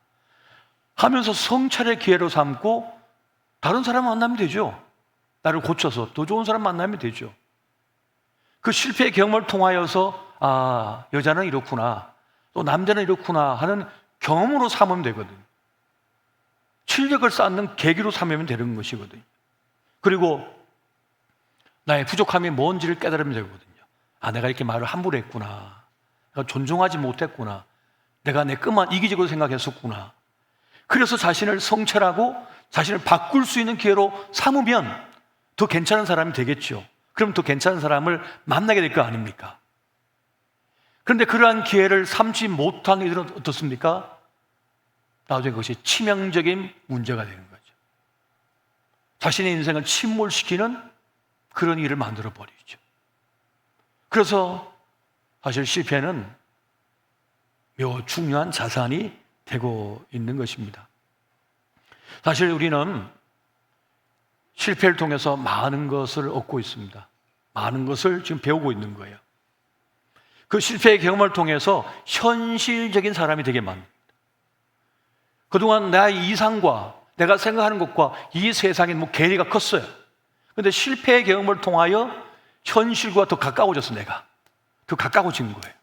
S2: 하면서 성찰의 기회로 삼고 다른 사람 만나면 되죠. 나를 고쳐서 더 좋은 사람 만나면 되죠. 그 실패의 경험을 통하여서 여자는 이렇구나, 또 남자는 이렇구나 하는 경험으로 삼으면 되거든요. 실력을 쌓는 계기로 삼으면 되는 것이거든요. 그리고 나의 부족함이 뭔지를 깨달으면 되거든요. 내가 이렇게 말을 함부로 했구나. 내가 존중하지 못했구나. 내가 내 것만 이기적으로 생각했었구나. 그래서 자신을 성찰하고 자신을 바꿀 수 있는 기회로 삼으면 더 괜찮은 사람이 되겠죠. 그럼 더 괜찮은 사람을 만나게 될 거 아닙니까? 그런데 그러한 기회를 삼지 못한 이들은 어떻습니까? 나중에 그것이 치명적인 문제가 되는 거죠. 자신의 인생을 침몰시키는 그런 일을 만들어 버리죠. 그래서 사실 실패는 매우 중요한 자산이 되고 있는 것입니다. 사실 우리는 실패를 통해서 많은 것을 얻고 있습니다. 많은 것을 지금 배우고 있는 거예요. 그 실패의 경험을 통해서 현실적인 사람이 되게 만듭니다. 그동안 나의 이상과 내가 생각하는 것과 이 세상에 괴리가 컸어요. 그런데 실패의 경험을 통하여 현실과 더 가까워졌어. 내가 더 가까워진 거예요.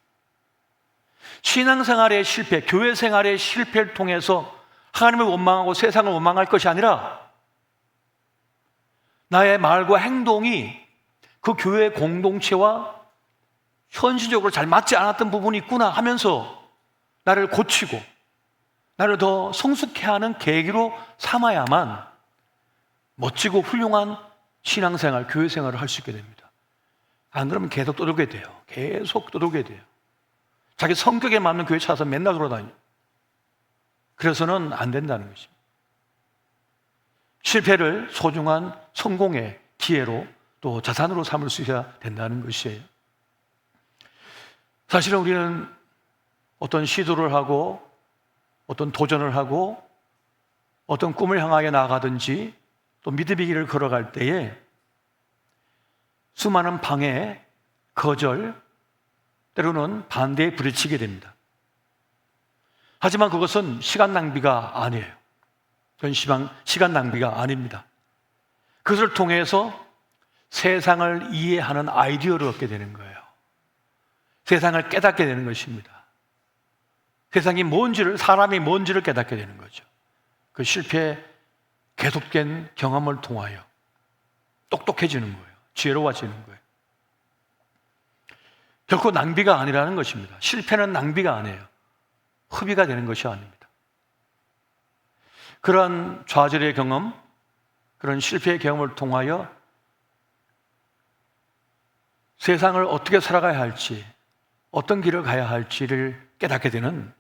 S2: 신앙생활의 실패, 교회 생활의 실패를 통해서 하나님을 원망하고 세상을 원망할 것이 아니라 나의 말과 행동이 그 교회 공동체와 현실적으로 잘 맞지 않았던 부분이 있구나 하면서 나를 고치고 나를 더 성숙해 하는 계기로 삼아야만 멋지고 훌륭한 신앙생활, 교회 생활을 할 수 있게 됩니다. 안 그러면 계속 떠돌게 돼요. 계속 떠돌게 돼요. 자기 성격에 맞는 교회 찾아서 맨날 돌아다녀요. 그래서는 안 된다는 것입니다. 실패를 소중한 성공의 기회로 또 자산으로 삼을 수 있어야 된다는 것이에요. 사실은 우리는 어떤 시도를 하고 어떤 도전을 하고 어떤 꿈을 향하여 나아가든지 또 믿음의 길을 걸어갈 때에 수많은 방해, 거절, 때로는 반대에 부딪히게 됩니다. 하지만 그것은 시간 낭비가 아니에요. 그건 시간 낭비가 아닙니다. 그것을 통해서 세상을 이해하는 아이디어를 얻게 되는 거예요. 세상을 깨닫게 되는 것입니다. 세상이 뭔지를, 사람이 뭔지를 깨닫게 되는 거죠. 그 실패 계속된 경험을 통하여 똑똑해지는 거예요. 지혜로워지는 거예요. 결코 낭비가 아니라는 것입니다. 실패는 낭비가 아니에요. 흡의가 되는 것이 아닙니다. 그런 좌절의 경험, 그런 실패의 경험을 통하여 세상을 어떻게 살아가야 할지, 어떤 길을 가야 할지를 깨닫게 되는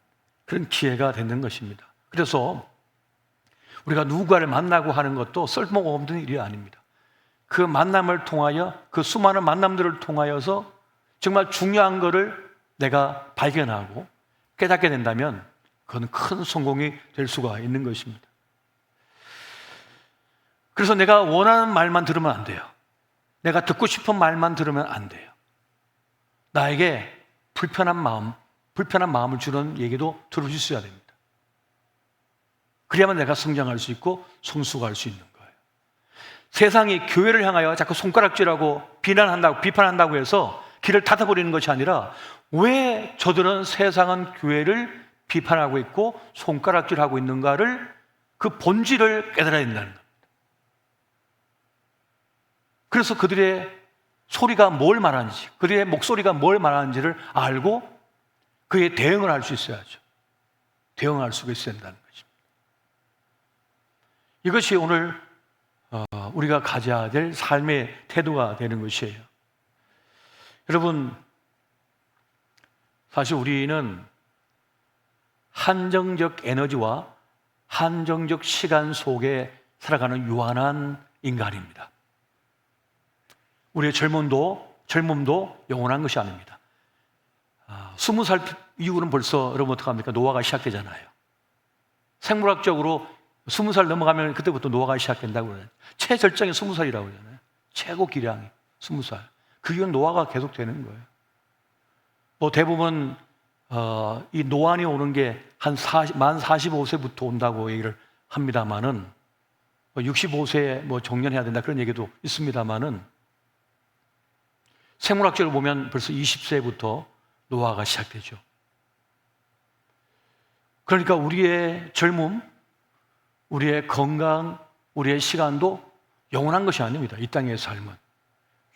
S2: 그런 기회가 되는 것입니다. 그래서 우리가 누군가를 만나고 하는 것도 쓸모가 없는 일이 아닙니다. 그 만남을 통하여, 그 수많은 만남들을 통하여서 정말 중요한 것을 내가 발견하고 깨닫게 된다면 그건 큰 성공이 될 수가 있는 것입니다. 그래서 내가 원하는 말만 들으면 안 돼요. 내가 듣고 싶은 말만 들으면 안 돼요. 나에게 불편한 마음을 주는 얘기도 들을 수 있어야 됩니다. 그래야만 내가 성장할 수 있고 성숙할 수 있는 거예요. 세상이 교회를 향하여 자꾸 손가락질하고 비판한다고 해서 길을 닫아버리는 것이 아니라 왜 저들은 세상은 교회를 비판하고 있고 손가락질하고 있는가를 그 본질을 깨달아야 된다는 겁니다. 그래서 그들의 소리가 뭘 말하는지, 그들의 목소리가 뭘 말하는지를 알고 그에 대응을 할 수 있어야죠. 대응할 수가 있어야 된다는 것입니다. 이것이 오늘 우리가 가져야 될 삶의 태도가 되는 것이에요. 여러분, 사실 우리는 한정적 에너지와 한정적 시간 속에 살아가는 유한한 인간입니다. 우리의 젊음도 영원한 것이 아닙니다. 20살 이후는 벌써 여러분 어떡합니까? 노화가 시작되잖아요. 생물학적으로 20살 넘어가면 그때부터 노화가 시작된다고 그래요. 최절정이 20살이라고 그러잖아요. 최고 기량이 20살. 그 이후는 노화가 계속되는 거예요. 뭐 대부분 이 노안이 오는 게 만 45세부터 온다고 얘기를 합니다만은 65세에 뭐 정년해야 된다 그런 얘기도 있습니다만은 생물학적으로 보면 벌써 20세부터 노화가 시작되죠. 그러니까 우리의 젊음, 우리의 건강, 우리의 시간도 영원한 것이 아닙니다. 이 땅의 삶은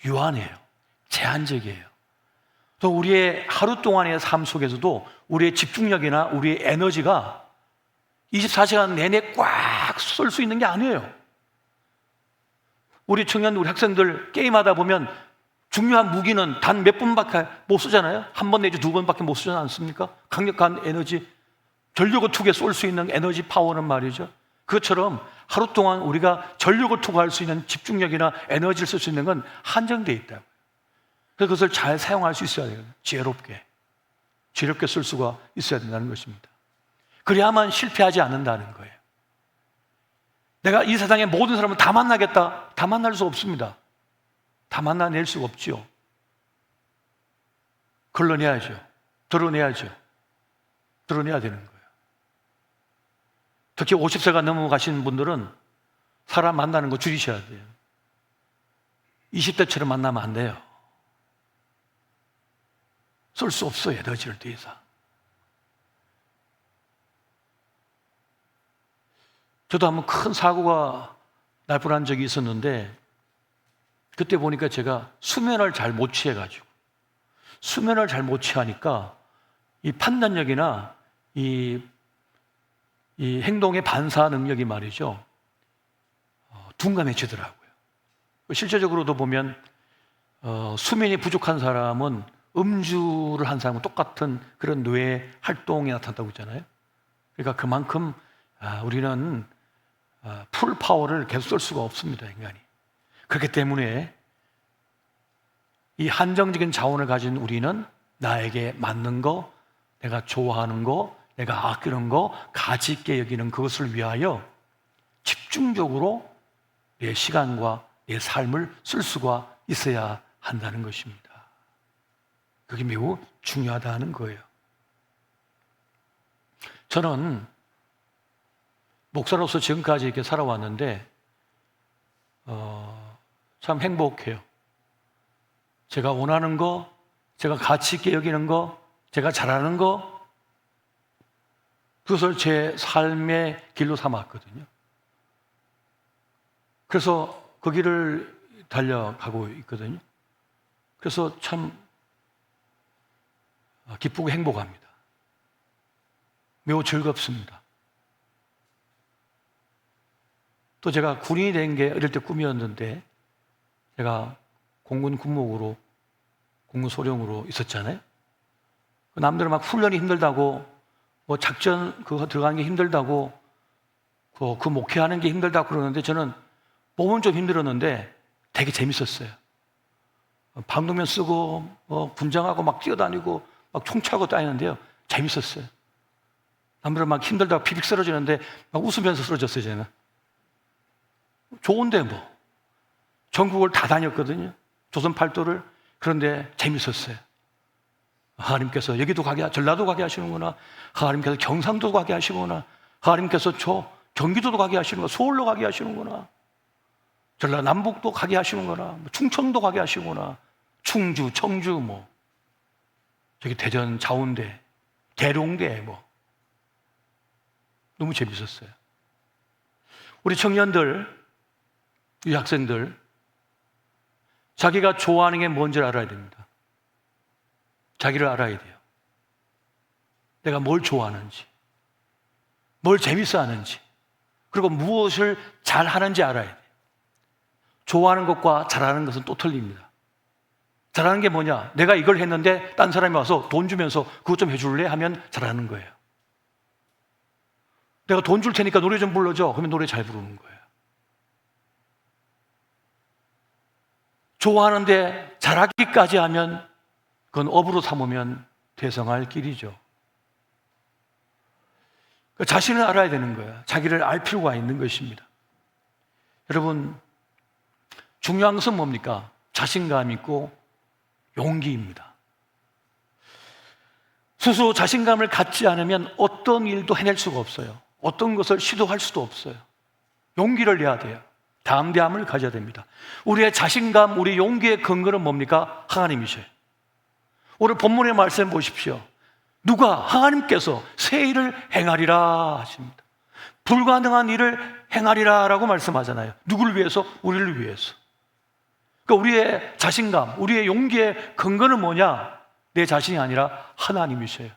S2: 유한해요. 제한적이에요. 또 우리의 하루 동안의 삶 속에서도 우리의 집중력이나 우리의 에너지가 24시간 내내 꽉 쏠 수 있는 게 아니에요. 우리 청년, 우리 학생들 게임하다 보면 중요한 무기는 단 몇 분밖에 못 쓰잖아요. 한 번 내지 두 번밖에 못 쓰지 않습니까? 강력한 에너지, 전력을 투구에 쏠 수 있는 에너지 파워는 말이죠. 그것처럼 하루 동안 우리가 전력을 투구할 수 있는 집중력이나 에너지를 쓸 수 있는 건 한정되어 있다고요. 그래서 그것을 잘 사용할 수 있어야 돼요. 지혜롭게 쓸 수가 있어야 된다는 것입니다. 그래야만 실패하지 않는다는 거예요. 내가 이 세상의 모든 사람을 다 만나겠다? 다 만날 수 없습니다. 다 만나낼 수가 없죠. 걸러내야죠. 드러내야죠. 드러내야 되는 거예요. 특히 50세가 넘어가신 분들은 사람 만나는 거 줄이셔야 돼요. 20대처럼 만나면 안 돼요. 쓸 수 없어요. 에너지를 더 이상. 저도 한번 큰 사고가 날 뻔한 적이 있었는데 그때 보니까 제가 수면을 잘 못 취해가지고 수면을 잘 못 취하니까 이 판단력이나 이 행동의 반사 능력이 말이죠 둔감해지더라고요. 실제적으로도 보면 수면이 부족한 사람은 음주를 한 사람은 똑같은 그런 뇌의 활동이 나타난다고 했잖아요. 그러니까 그만큼 우리는 풀 파워를 계속 쓸 수가 없습니다, 인간이. 그렇기 때문에 이 한정적인 자원을 가진 우리는 나에게 맞는 거, 내가 좋아하는 거, 내가 아끼는 거, 가치 있게 여기는 그것을 위하여 집중적으로 내 시간과 내 삶을 쓸 수가 있어야 한다는 것입니다. 그게 매우 중요하다는 거예요. 저는 목사로서 지금까지 이렇게 살아왔는데 참 행복해요. 제가 원하는 거, 제가 가치 있게 여기는 거, 제가 잘하는 거, 그것을 제 삶의 길로 삼았거든요. 그래서 그 길을 달려가고 있거든요. 그래서 참 기쁘고 행복합니다. 매우 즐겁습니다. 또 제가 군인이 된 게 어릴 때 꿈이었는데, 제가 공군 군목으로, 공군 소령으로 있었잖아요. 남들은 막 훈련이 힘들다고, 뭐 작전 그거 들어가는 게 힘들다고, 그 목회하는 게 힘들다고 그러는데, 저는 몸은 좀 힘들었는데 되게 재밌었어요. 방독면 쓰고 군장하고 막 뛰어다니고 막 총 차고 다니는데요, 재밌었어요. 남들은 막 힘들다고 피빅 쓰러지는데 막 웃으면서 쓰러졌어요. 저는 좋은데 뭐 전국을 다 다녔거든요, 조선 팔도를. 그런데 재밌었어요. 하나님께서 여기도 가게, 전라도 가게 하시는구나, 하나님께서 경상도 가게 하시구나, 하나님께서 저 경기도도 가게 하시는구나, 서울로 가게 하시는구나, 전라 남북도 가게 하시는구나, 충청도 가게 하시구나, 충주, 청주, 뭐 저기 대전, 자운대, 대롱대, 뭐 너무 재밌었어요. 우리 청년들, 이 학생들, 자기가 좋아하는 게 뭔지를 알아야 됩니다. 자기를 알아야 돼요. 내가 뭘 좋아하는지, 뭘 재밌어 하는지, 그리고 무엇을 잘하는지 알아야 돼요. 좋아하는 것과 잘하는 것은 또 틀립니다. 잘하는 게 뭐냐? 내가 이걸 했는데 딴 사람이 와서 돈 주면서 그것 좀 해줄래? 하면 잘하는 거예요. 내가 돈 줄 테니까 노래 좀 불러줘. 그러면 노래 잘 부르는 거예요. 좋아하는데 잘하기까지 하면 그건 업으로 삼으면 대성할 길이죠. 자신을 알아야 되는 거예요. 자기를 알 필요가 있는 것입니다. 여러분, 중요한 것은 뭡니까? 자신감 있고 용기입니다. 스스로 자신감을 갖지 않으면 어떤 일도 해낼 수가 없어요. 어떤 것을 시도할 수도 없어요. 용기를 내야 돼요. 담대함을 가져야 됩니다. 우리의 자신감, 우리 용기의 근거는 뭡니까? 하나님이셔요. 오늘 본문의 말씀 보십시오. 누가? 하나님께서 새 일을 행하리라 하십니다. 불가능한 일을 행하리라 라고 말씀하잖아요. 누구를 위해서? 우리를 위해서. 그러니까 우리의 자신감, 우리의 용기의 근거는 뭐냐? 내 자신이 아니라 하나님이셔요.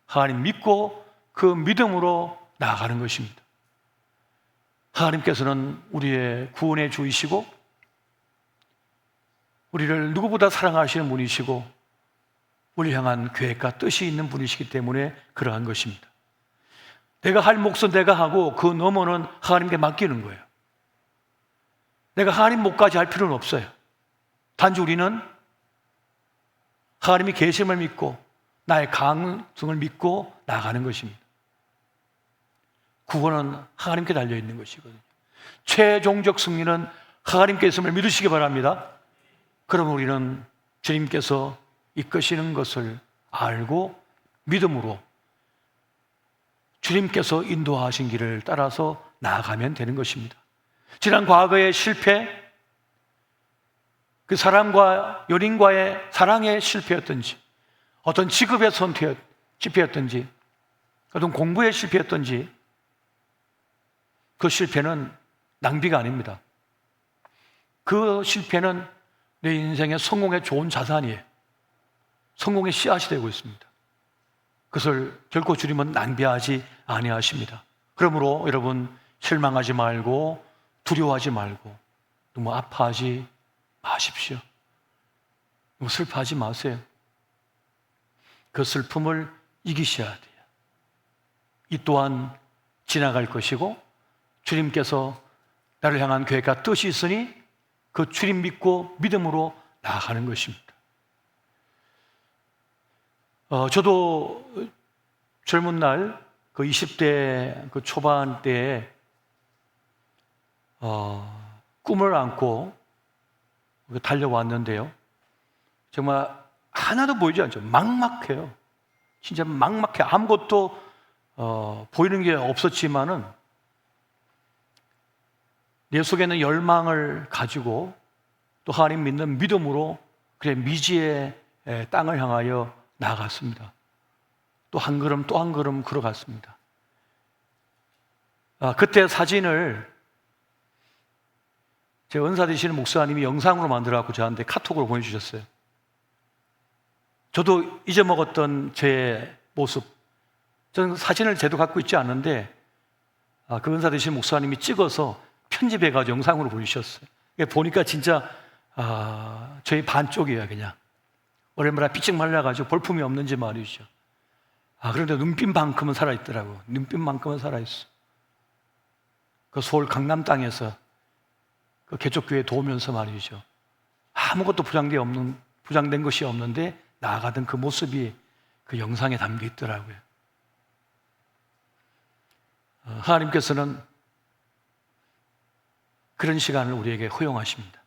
S2: 하나님 믿고 그 믿음으로 나아가는 것입니다. 하나님께서는 우리의 구원의 주이시고 우리를 누구보다 사랑하시는 분이시고 우리 향한 계획과 뜻이 있는 분이시기 때문에 그러한 것입니다. 내가 할 몫은 내가 하고 그 너머는 하나님께 맡기는 거예요. 내가 하나님 몫까지 할 필요는 없어요. 단지 우리는 하나님이 계심을 믿고 나의 가능성을 믿고 나가는 것입니다. 구원은 하나님께 달려있는 것이거든요. 최종적 승리는 하나님께 있음을 믿으시기 바랍니다. 그럼 우리는 주님께서 이끄시는 것을 알고 믿음으로 주님께서 인도하신 길을 따라서 나아가면 되는 것입니다. 지난 과거의 실패, 그 사람과 연인과의 사랑의 실패였든지, 어떤 직업의 실패였든지, 어떤 공부의 실패였든지, 그 실패는 낭비가 아닙니다. 그 실패는 내 인생의 성공의 좋은 자산이에요. 성공의 씨앗이 되고 있습니다. 그것을 결코 주님은 낭비하지 아니하십니다. 그러므로 여러분, 실망하지 말고 두려워하지 말고 너무 아파하지 마십시오. 너무 슬퍼하지 마세요. 그 슬픔을 이기셔야 돼요. 이 또한 지나갈 것이고 주님께서 나를 향한 계획과 뜻이 있으니 그 주님 믿고 믿음으로 나아가는 것입니다. 저도 젊은 날 그 20대 그 초반 때에 꿈을 안고 달려왔는데요. 정말 하나도 보이지 않죠. 막막해요. 진짜 막막해. 아무것도 보이는 게 없었지만은 내 속에는 열망을 가지고 또 하나님 믿는 믿음으로 그래 미지의 땅을 향하여 나아갔습니다. 또 한 걸음 또 한 걸음 걸어갔습니다. 그때 사진을 제 은사 되시는 목사님이 영상으로 만들어갖고 저한테 카톡으로 보내주셨어요. 저도 잊어먹었던 제 모습, 저는 사진을 제도 갖고 있지 않은데 그 은사 되시는 목사님이 찍어서 편집해가지고 영상으로 보여주셨어요. 보니까 진짜 저희 반쪽이에요. 그냥 오랜만에 삐찍 말라가지고 볼품이 없는지 말이죠. 그런데 눈빛만큼은 살아있더라고. 눈빛만큼은 살아있어. 그 서울 강남 땅에서 그 개척교회 도우면서 말이죠. 아무것도 부장된 것이 없는데 나아가던 그 모습이 그 영상에 담겨 있더라고요. 하나님께서는 그런 시간을 우리에게 허용하십니다.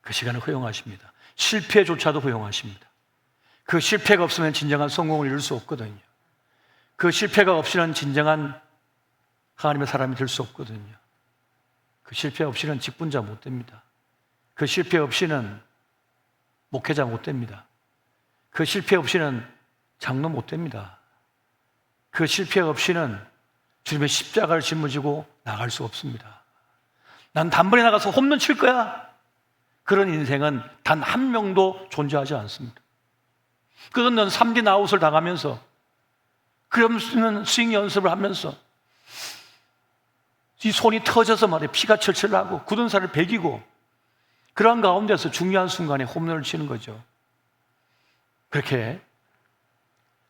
S2: 그 시간을 허용하십니다. 실패조차도 허용하십니다. 그 실패가 없으면 진정한 성공을 이룰 수 없거든요. 그 실패가 없이는 진정한 하나님의 사람이 될 수 없거든요. 그 실패 없이는 직분자 못 됩니다. 그 실패 없이는 목회자 못 됩니다. 그 실패 없이는 장로 못 됩니다. 그 실패 없이는 주님의 십자가를 짊어지고 나갈 수 없습니다. 난 단번에 나가서 홈런 칠 거야. 그런 인생은 단 한 명도 존재하지 않습니다. 그건 3진 아웃을 당하면서, 그러면 스윙 연습을 하면서 이 손이 터져서 말이야 피가 철철 나고 굳은 살을 베기고 그러한 가운데서 중요한 순간에 홈런을 치는 거죠. 그렇게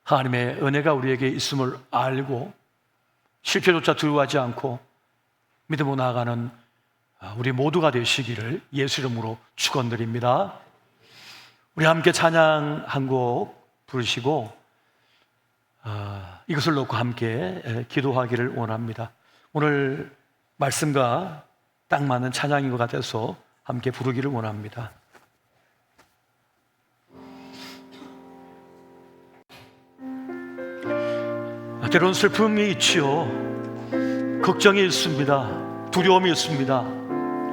S2: 하나님의 은혜가 우리에게 있음을 알고 실패조차 두려워하지 않고 믿음으로 나아가는 우리 모두가 되시기를 예수 이름으로 축원드립니다. 우리 함께 찬양 한 곡 부르시고 이것을 놓고 함께 기도하기를 원합니다. 오늘 말씀과 딱 맞는 찬양인 것 같아서 함께 부르기를 원합니다. 때로는 슬픔이 있지요. 걱정이 있습니다. 두려움이 있습니다.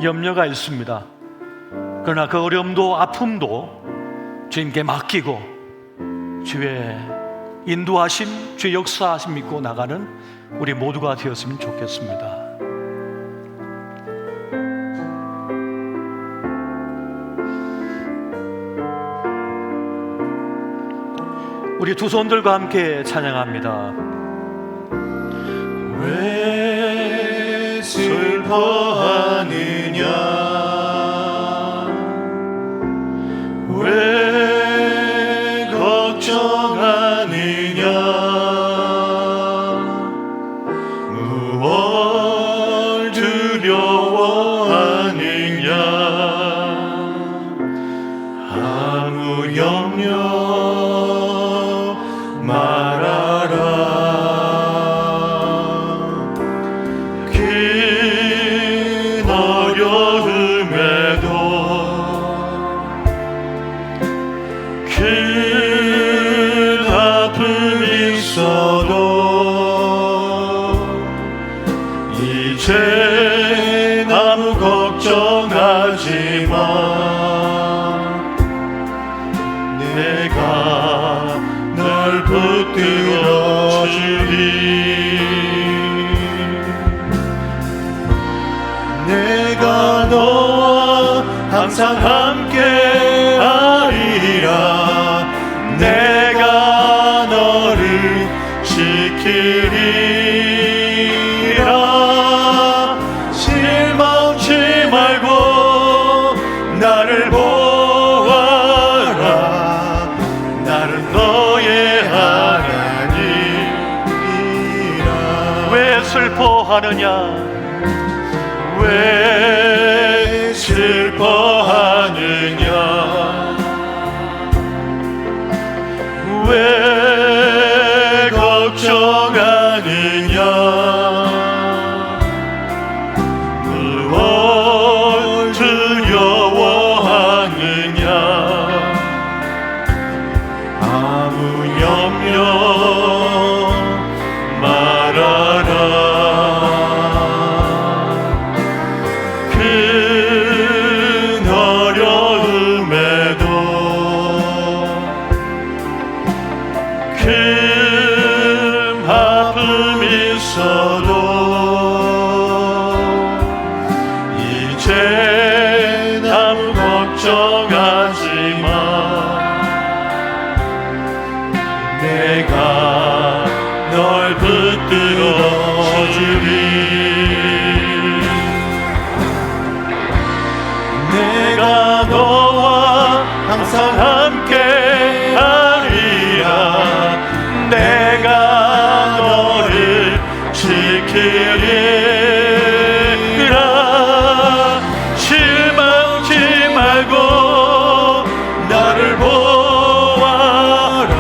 S2: 염려가 있습니다. 그러나 그 어려움도 아픔도 주님께 맡기고 주의 인도하심, 주의 역사하심 믿고 나가는 우리 모두가 되었으면 좋겠습니다. 우리 두 손들과 함께 찬양합니다.
S1: 왜 슬퍼하느냐 왜 걱정하느냐 무얼 두려워하느냐 아무 염려 이제 아무 걱정하지 마. 내가 널 붙들어 주리. 내가 너와 항상 함께 하리라. 내가 너를 지키리. 나를 보아라. 나는 너의 하나님이라.
S2: 왜 슬퍼하느냐
S1: 왜 슬퍼하느냐 왜 걱정하느냐 있어도 이제
S2: 붙들어 주리. 내가 너와 항상 함께 하리라. 내가 너를 지키리라. 실망치 말고 나를 보아라.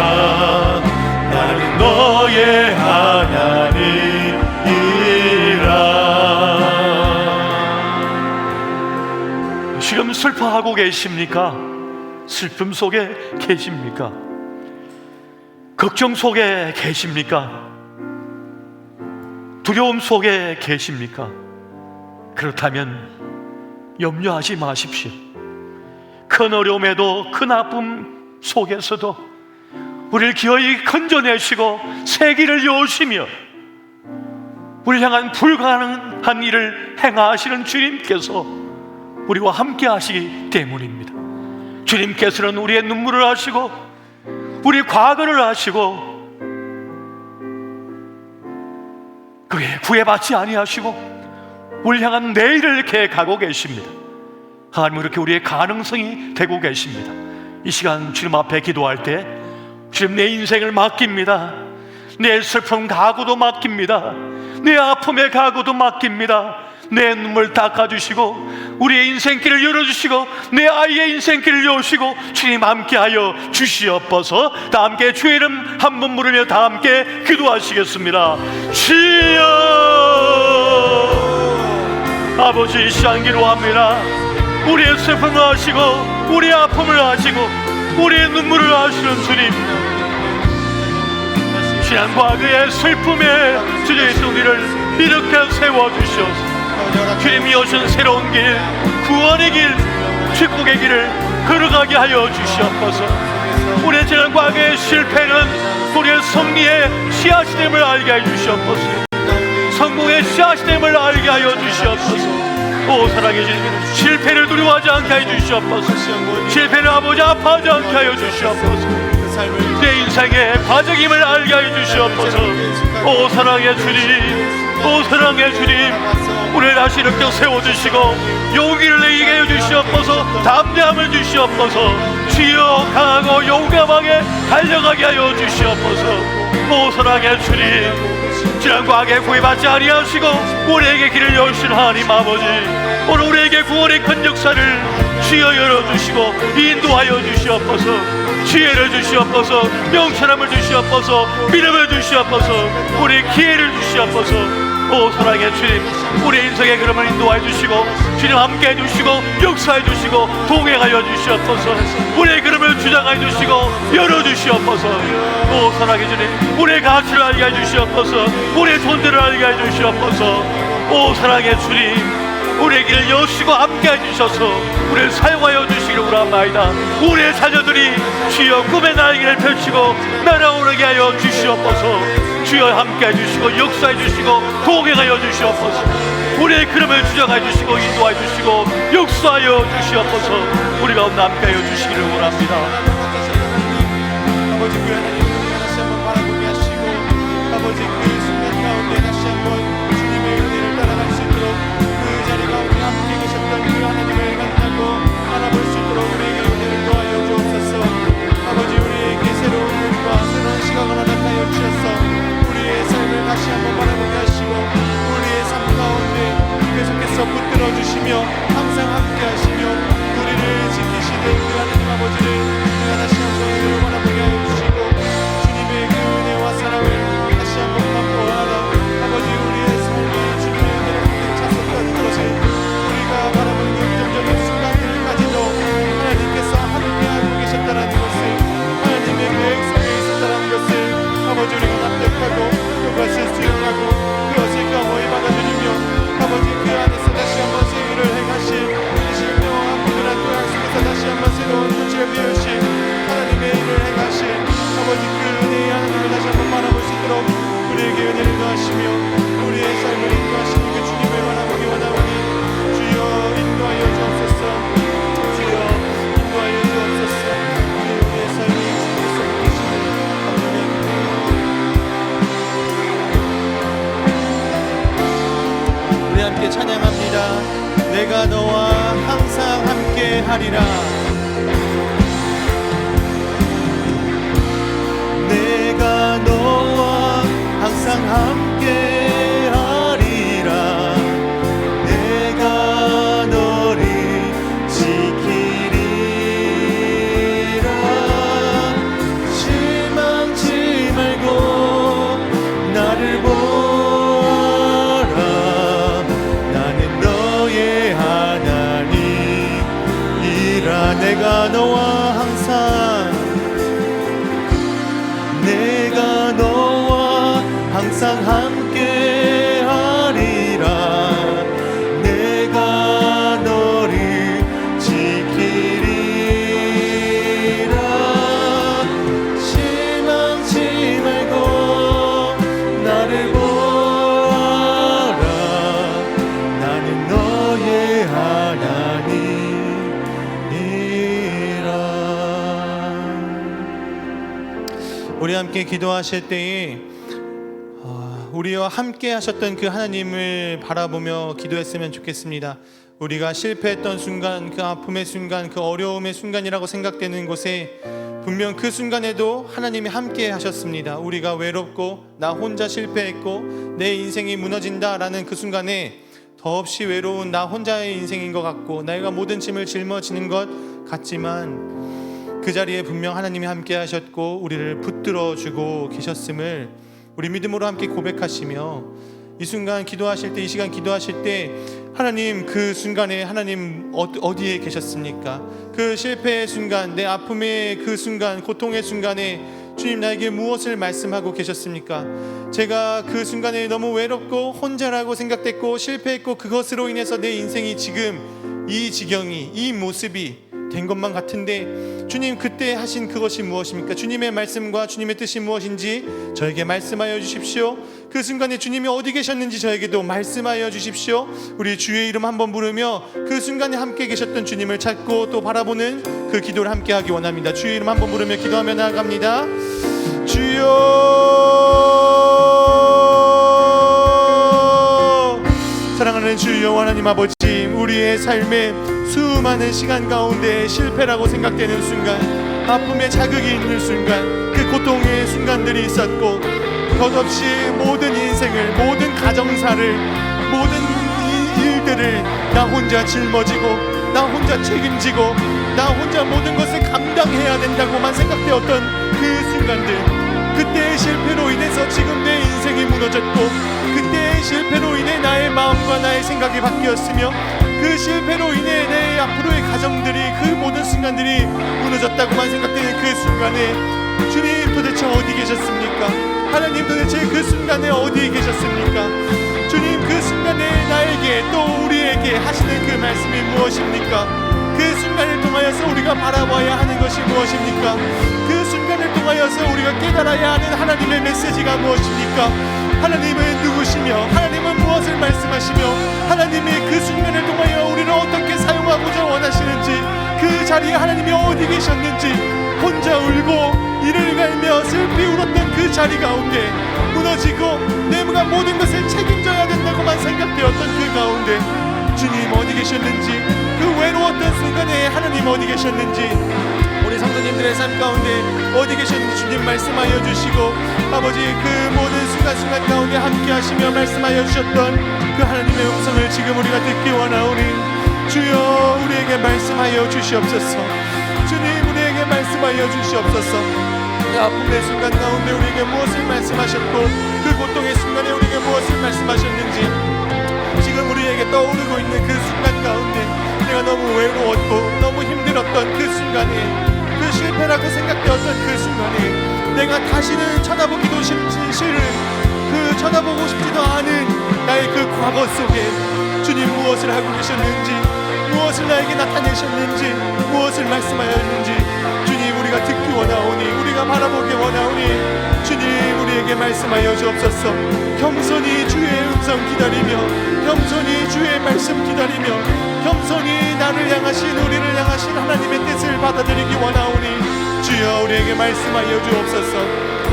S2: 나는 너의 하나님이라. 지금 슬퍼하고 계십니까? 슬픔 속에 계십니까? 걱정 속에 계십니까? 두려움 속에 계십니까? 그렇다면 염려하지 마십시오. 큰 어려움에도 큰 아픔 속에서도 우리를 기어이 건져내시고 새 길을 여시며 우리를 향한 불가능한 일을 행하시는 주님께서 우리와 함께 하시기 때문입니다. 주님께서는 우리의 눈물을 아시고 우리 과거를 아시고 그에 구애받지 아니하시고 우리를 향한 내일을 계획하고 계십니다. 하나님은 이렇게 우리의 가능성이 되고 계십니다. 이 시간 주님 앞에 기도할 때 주님, 내 인생을 맡깁니다. 내 슬픔 가구도 맡깁니다. 내 아픔의 가구도 맡깁니다. 내 눈물 닦아주시고 우리의 인생길을 열어주시고 내 아이의 인생길을 여시고 주님 함께하여 주시옵소서. 다 함께 주의 이름 한 번 부르며 다 함께 기도하시겠습니다. 주여. 아버지, 이 시간 기도합니다. 우리의 슬픔을 아시고 우리의 아픔을 아시고 우리의 눈물을 아시는 주님, 지난 과거의 슬픔에 주저있는 우리를 이렇게 세워주시옵소서. 주님이 오신 새로운 길, 구원의 길, 축복의 길을 걸어가게 하여 주시옵소서. 우리의 지난 과거의 실패는 우리의 승리의 씨앗이 됨을 알게 하여 주시옵소서. 성공의 씨앗이 됨을 알게 하여 주시옵소서. 오 사랑의 주님, 실패를 두려워하지 않게 하여 주시옵소서. 실패를 아버지 아파하지 않게 하여 주시옵소서. 내 인생의 과정임을 알게 하여 주시옵소서. 오 사랑의 주님, 오 사랑의 주님, 우리를 다시 이렇게 세워주시고 용기를 내게 하여 주시옵소서. 담대함을 주시옵소서. 주여, 강하고 용감하게 달려가게 하여 주시옵소서. 오 사랑의 주님, 지난 과거에 구애받지 아니하시고 우리에게 길을 여신 하나님 아버지, 오늘 우리에게 구원의 큰 역사를 주여 열어주시고 인도하여 주시옵소서. 지혜를 주시옵소서. 명철함을 주시옵소서. 믿음을 주시옵소서. 우리 기회를 주시옵소서. 오 사랑의 주님, 우리 인생의 걸음을 인도하여 주시고 주님 함께 해주시고 역사해 주시고 동행하여 주시옵소서. 우리의 걸음을 주장하여 주시고 열어주시옵소서. 오 사랑의 주님, 우리의 가치를 알게 해주시옵소서. 우리의 존재를 알게 해주시옵소서. 오 사랑의 주님, 우리의 길을 여시고 함께 해주셔서 우리를 사용하여 주시기를 원합니다. 우리의 자녀들이 주여 꿈의 날개를 펼치고 날아오르게 하여 주시옵소서. 주여 함께 해주시고 역사해 주시고 동행하여 주시옵소서. 우리의 걸음을 주장해 주시고 인도해 주시고 역사하여 주시옵소서. 우리 가운데 함께 하여 주시기를 원합니다.
S1: 아버지, 그 하나님을 다시 한번 바라보게 하시고 아버지, 그 순간 가운데 다시 한번 주님의 은혜를 따라갈 수 있도록 그 자리 가운데 함께 계셨던 그 하나님을 만나고 알아볼 수 있도록 우리에게 은혜를 더하여 주옵소서. 아버지, 우리에게 새로운 눈과 새로운 시각을 허락하여 주셔서 우리의 삶을 다시 한번 바라보게 하시고 우리의 삶 가운데 계속해서 붙들어 주시며 항상 함께 하시며 우리를 지키시는 그 하나님 아버지를 우리가 다시 한번 은혜로 바라보게 하여 주시고 주님의 그 은혜와 사랑을 다시 한번 함께 찬양합니다. 내가 너와 항상 함께 하리라. 내가 너와 항상 함께 하리라. 내가 너를 지키리라. 실망치 말고 나를 보아라. 나는 너의 하나님이라. 내가 너와 항상, 내가 너와 항상 함께 하리라. 내가 너를 지키리라. 실망치 말고 나를 보아라. 나는 너의 하나님이라. 우리 함께 기도하실 때에 우리와 함께 하셨던 그 하나님을 바라보며 기도했으면 좋겠습니다. 우리가 실패했던 순간, 그 아픔의 순간, 그 어려움의 순간이라고 생각되는 곳에 분명 그 순간에도 하나님이 함께 하셨습니다. 우리가 외롭고 나 혼자 실패했고 내 인생이 무너진다라는 그 순간에 더없이 외로운 나 혼자의 인생인 것 같고 내가 모든 짐을 짊어지는 것 같지만 그 자리에 분명 하나님이 함께 하셨고 우리를 붙들어 주고 계셨음을 우리 믿음으로 함께 고백하시며 이 순간 기도하실 때, 이 시간 기도하실 때 하나님, 그 순간에 하나님 어디에 계셨습니까? 그 실패의 순간, 내 아픔의 그 순간, 고통의 순간에 주님 나에게 무엇을 말씀하고 계셨습니까? 제가 그 순간에 너무 외롭고 혼자라고 생각됐고 실패했고 그것으로 인해서 내 인생이 지금 이 지경이, 이 모습이 된 것만 같은데 주님, 그때 하신 그것이 무엇입니까? 주님의 말씀과 주님의 뜻이 무엇인지 저에게 말씀하여 주십시오. 그 순간에 주님이 어디 계셨는지 저에게도 말씀하여 주십시오. 우리 주의 이름 한번 부르며 그 순간에 함께 계셨던 주님을 찾고 또 바라보는 그 기도를 함께 하기 원합니다. 주의 이름 한번 부르며 기도하며 나아갑니다. 주여, 사랑하는 주여 하나님 아버지, 우리의 삶에 수많은 시간 가운데 실패라고 생각되는 순간, 아픔의 자극이 있는 순간, 그 고통의 순간들이 있었고 덧없이 모든 인생을, 모든 가정사를, 모든 일들을 나 혼자 짊어지고 나 혼자 책임지고 나 혼자 모든 것을 감당해야 된다고만 생각되었던 그 순간들, 그때의 실패로 인해서 지금 내 인생이 무너졌고 그때의 실패로 인해 나의 마음과 나의 생각이 바뀌었으며 그 실패로 인해 내 앞으로의 가정들이, 그 모든 순간들이 무너졌다고만 생각되는 그 순간에 주님 도대체 어디 계셨습니까? 하나님 도대체 그 순간에 어디 계셨습니까? 주님, 그 순간에 나에게 또 우리에게 하시는 그 말씀이 무엇입니까? 그 순간을 통하여서 우리가 바라봐야 하는 것이 무엇입니까? 그 순간을 통하여서 우리가 깨달아야 하는 하나님의 메시지가 무엇입니까? 하나님은 누구시며 하나님은 무엇을 말씀하시며 하나님이 그 순간을 통하여 우리를 어떻게 사용하고자 원하시는지, 그 자리에 하나님이 어디 계셨는지, 혼자 울고 이를 갈며 슬피 울었던 그 자리 가운데 무너지고 내가 모든 것을 책임져야 된다고만 생각되었던 그 가운데 주님 어디 계셨는지, 그 외로웠던 순간에 하나님 어디 계셨는지, 우리 성도님들의 삶 가운데 어디 계셨는지 주님 말씀하여 주시고, 아버지 그 모든 순간순간 가운데 함께 하시며 말씀하여 주셨던 그 하나님의 음성을 지금 우리가 듣기 원하오니 주여 우리에게 말씀하여 주시옵소서. 주님, 우리에게 말씀하여 주시옵소서. 그 아픔의 순간 가운데 우리에게 무엇을 말씀하셨고 그 고통의 순간에 우리에게 무엇을 말씀하셨는지 지금 우리에게 떠오르고 있는 그 순간 가운데 내가 너무 외로웠고 너무 힘들었던 그 순간에, 그 실패라고 생각되었던 그 순간에 내가 다시는 쳐다보기도 싫은, 그 쳐다보고 싶지도 않은 나의 그 과거 속에 주님 무엇을 하고 계셨는지, 무엇을 나에게 나타내셨는지, 무엇을 말씀하였는지 주님 우리가 듣기 원하오니, 우리가 바라보기 원하오니 주님 우리에게 말씀하여 주옵소서. 겸손히 주의 음성 기다리며, 겸손히 주의 말씀 기다리며, 겸손히 나를 향하신, 우리를 향하신 하나님의 뜻을 받아들이기 원하오니 주여 우리에게 말씀하여 주옵소서.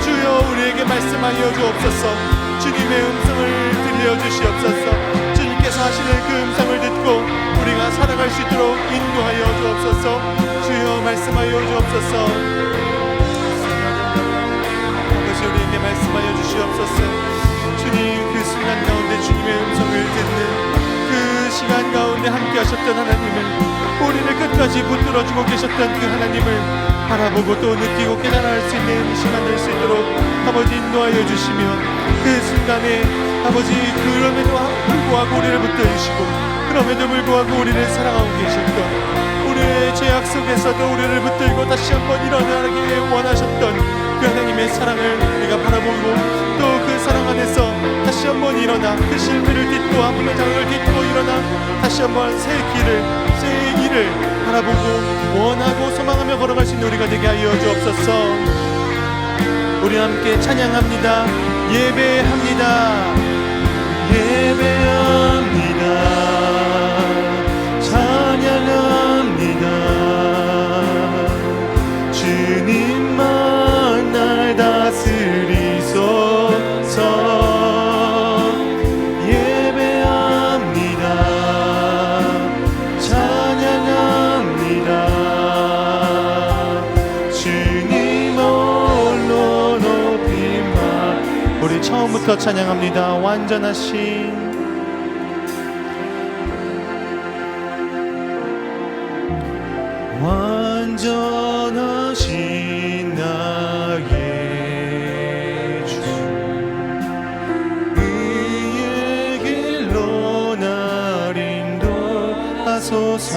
S1: 주여 우리에게 말씀하여 주옵소서. 주님의 음성을 들려주시옵소서. 주님께서 하시는 그 음성을 듣고 우리가 살아갈 수 있도록 인도하여 주옵소서. 주여 말씀하여 주옵소서. 아버지 우리에게 말씀하여 주시옵소서. 주님 그 순간 가운데 주님의 음성을 듣는 그 시간 가운데 함께 하셨던 하나님을, 우리를 끝까지 붙들어주고 계셨던 그 하나님을 바라보고 또 느끼고 깨달아 수 있는 시간 될 수 있도록 아버지 인도하여 주시며, 그 순간에 아버지 그럼에도 불구하고 우리를 붙들으시고 그럼에도 불구하고 우리를 사랑하고 계셨던, 우리의 죄악 속에서도 우리를 붙들고 다시 한번 일어나기 원하셨던 그 하나님의 사랑을 우리가 바라보고 또 그 사랑 안에서 다시 한번 일어나 그 실패를 딛고 아픔의 장을 딛고 일어나 다시 한번 새 길을, 새 일을 바라보고 원하고 소망하며 걸어갈 수 있는 우리가 되게 하여 주옵소서. 우리 함께 찬양합니다. 예배합니다. 예배합니다. 찬양합니다. 주님만 날 다스리소서. 예배합니다. 찬양합니다. 주님 홀로 높임받. 우리 처음부터 찬양합니다. 완전하신 완전하신 나의 주, 의의 길로 날 인도하소서.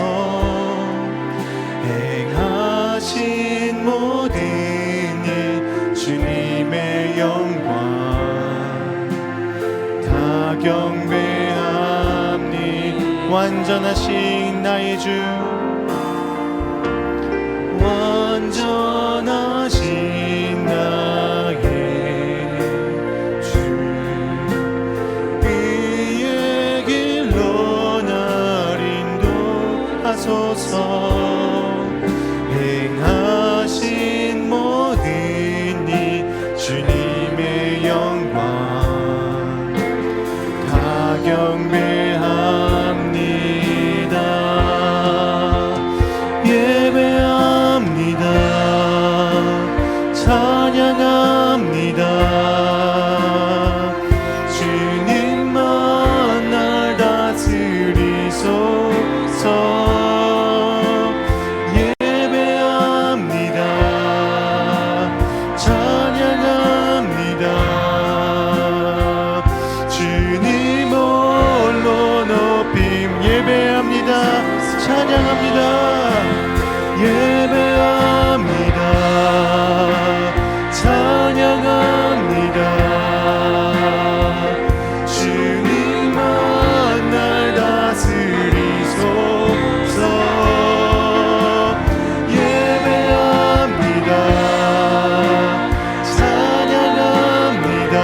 S1: 행하신 모든 일 주님의 영광 다 경배합니. 완전하신 나의 주, 완전하신 나의 주, 의의 길로 날 인도하소서. 행하신 모든 일 주님의 영광 다 경배합니다. 예배합니다. 찬양합니다. 주님만 날 다스리소서. 예배합니다. 찬양합니다. 주님 홀로 높임. 예배합니다. 찬양합니다. 예배합니다. 찬양합니다. 주님만 날 다스리소서. 예배합니다. 찬양합니다.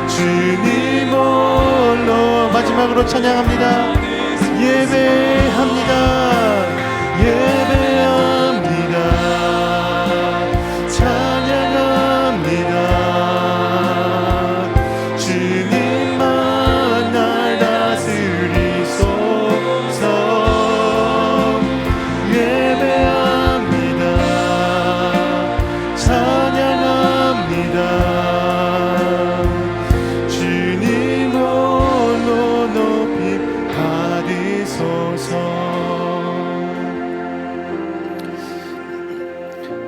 S1: 주님 홀로. 마지막으로 찬양합니다. 예배합니다. 예배합니다. 찬양합니다. 주님만 날 다스리소서. 예배합니다. 찬양합니다. 주님 홀로 높이 받으소서.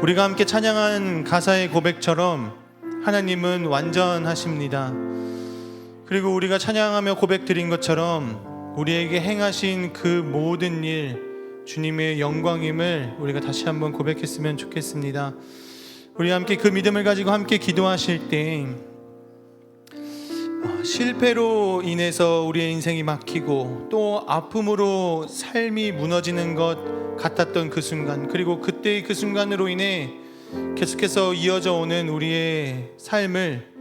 S1: 우리가 함께 찬양한 가사의 고백처럼 하나님은 완전하십니다. 그리고 우리가 찬양하며 고백드린 것처럼 우리에게 행하신 그 모든 일 주님의 영광임을 우리가 다시 한번 고백했으면 좋겠습니다. 우리 함께 그 믿음을 가지고 함께 기도하실 때 실패로 인해서 우리의 인생이 막히고 또 아픔으로 삶이 무너지는 것 같았던 그 순간, 그리고 그때의 그 순간으로 인해 계속해서 이어져 오는 우리의 삶을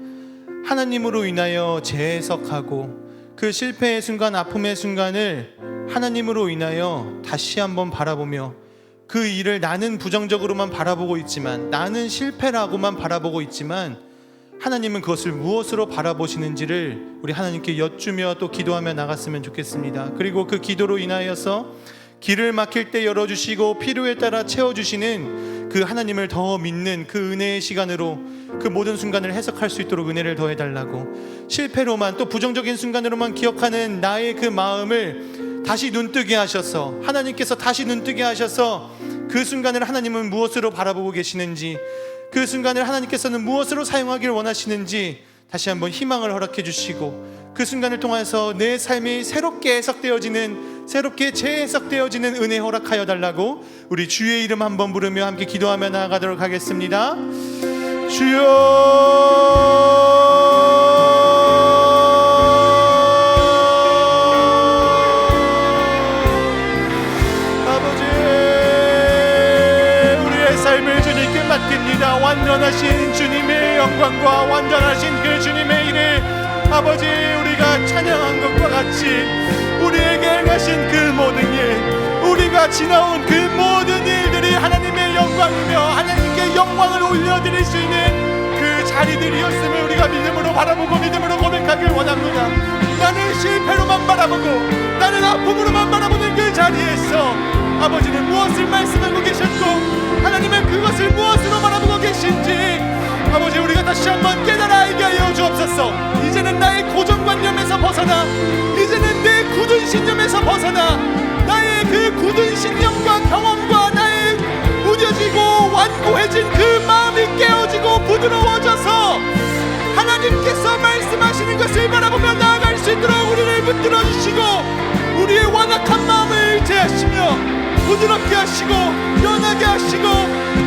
S1: 하나님으로 인하여 재해석하고 그 실패의 순간, 아픔의 순간을 하나님으로 인하여 다시 한번 바라보며 그 일을 나는 부정적으로만 바라보고 있지만, 나는 실패라고만 바라보고 있지만 하나님은 그것을 무엇으로 바라보시는지를 우리 하나님께 여쭈며 또 기도하며 나갔으면 좋겠습니다. 그리고 그 기도로 인하여서 길을 막힐 때 열어주시고 필요에 따라 채워주시는 그 하나님을 더 믿는 그 은혜의 시간으로 그 모든 순간을 해석할 수 있도록 은혜를 더해달라고, 실패로만 또 부정적인 순간으로만 기억하는 나의 그 마음을 다시 눈뜨게 하셔서, 하나님께서 다시 눈뜨게 하셔서 그 순간을 하나님은 무엇으로 바라보고 계시는지, 그 순간을 하나님께서는 무엇으로 사용하기를 원하시는지 다시 한번 희망을 허락해 주시고, 그 순간을 통해서 내 삶이 새롭게 해석되어지는, 새롭게 재해석되어지는 은혜 허락하여 달라고 우리 주의 이름 한번 부르며 함께 기도하며 나아가도록 하겠습니다. 주여, 맡깁니다. 완전하신 주님의 영광과 완전하신 그 주님의 일을 아버지 우리가 찬양한 것과 같이 우리에게 행하신 그 모든 일, 우리가 지나온 그 모든 일들이 하나님의 영광이며 하나님께 영광을 올려드릴 수 있는 그 자리들이었음을 우리가 믿음으로 바라보고 믿음으로 고백하길 원합니다. 나는 실패로만 바라보고 나는 아픔으로만 바라보는 그 자리에서 아버지는 무엇을 말씀하고 계셨고 하나님은 그것을 무엇으로 바라보고 계신지 아버지 우리가 다시 한번 깨달아 알게 하여 주옵소서. 이제는 나의 고정관념에서 벗어나, 이제는 내 굳은 신념에서 벗어나 나의 그 굳은 신념과 경험과 나의 무뎌지고 완고해진 그 마음이 깨어지고 부드러워져서 하나님께서 말씀하시는 것을 바라보며 나아갈 수 있도록 우리를 붙들어 주시고 우리의 완악한 마음을 제하시며 부드럽게 하시고 연하게 하시고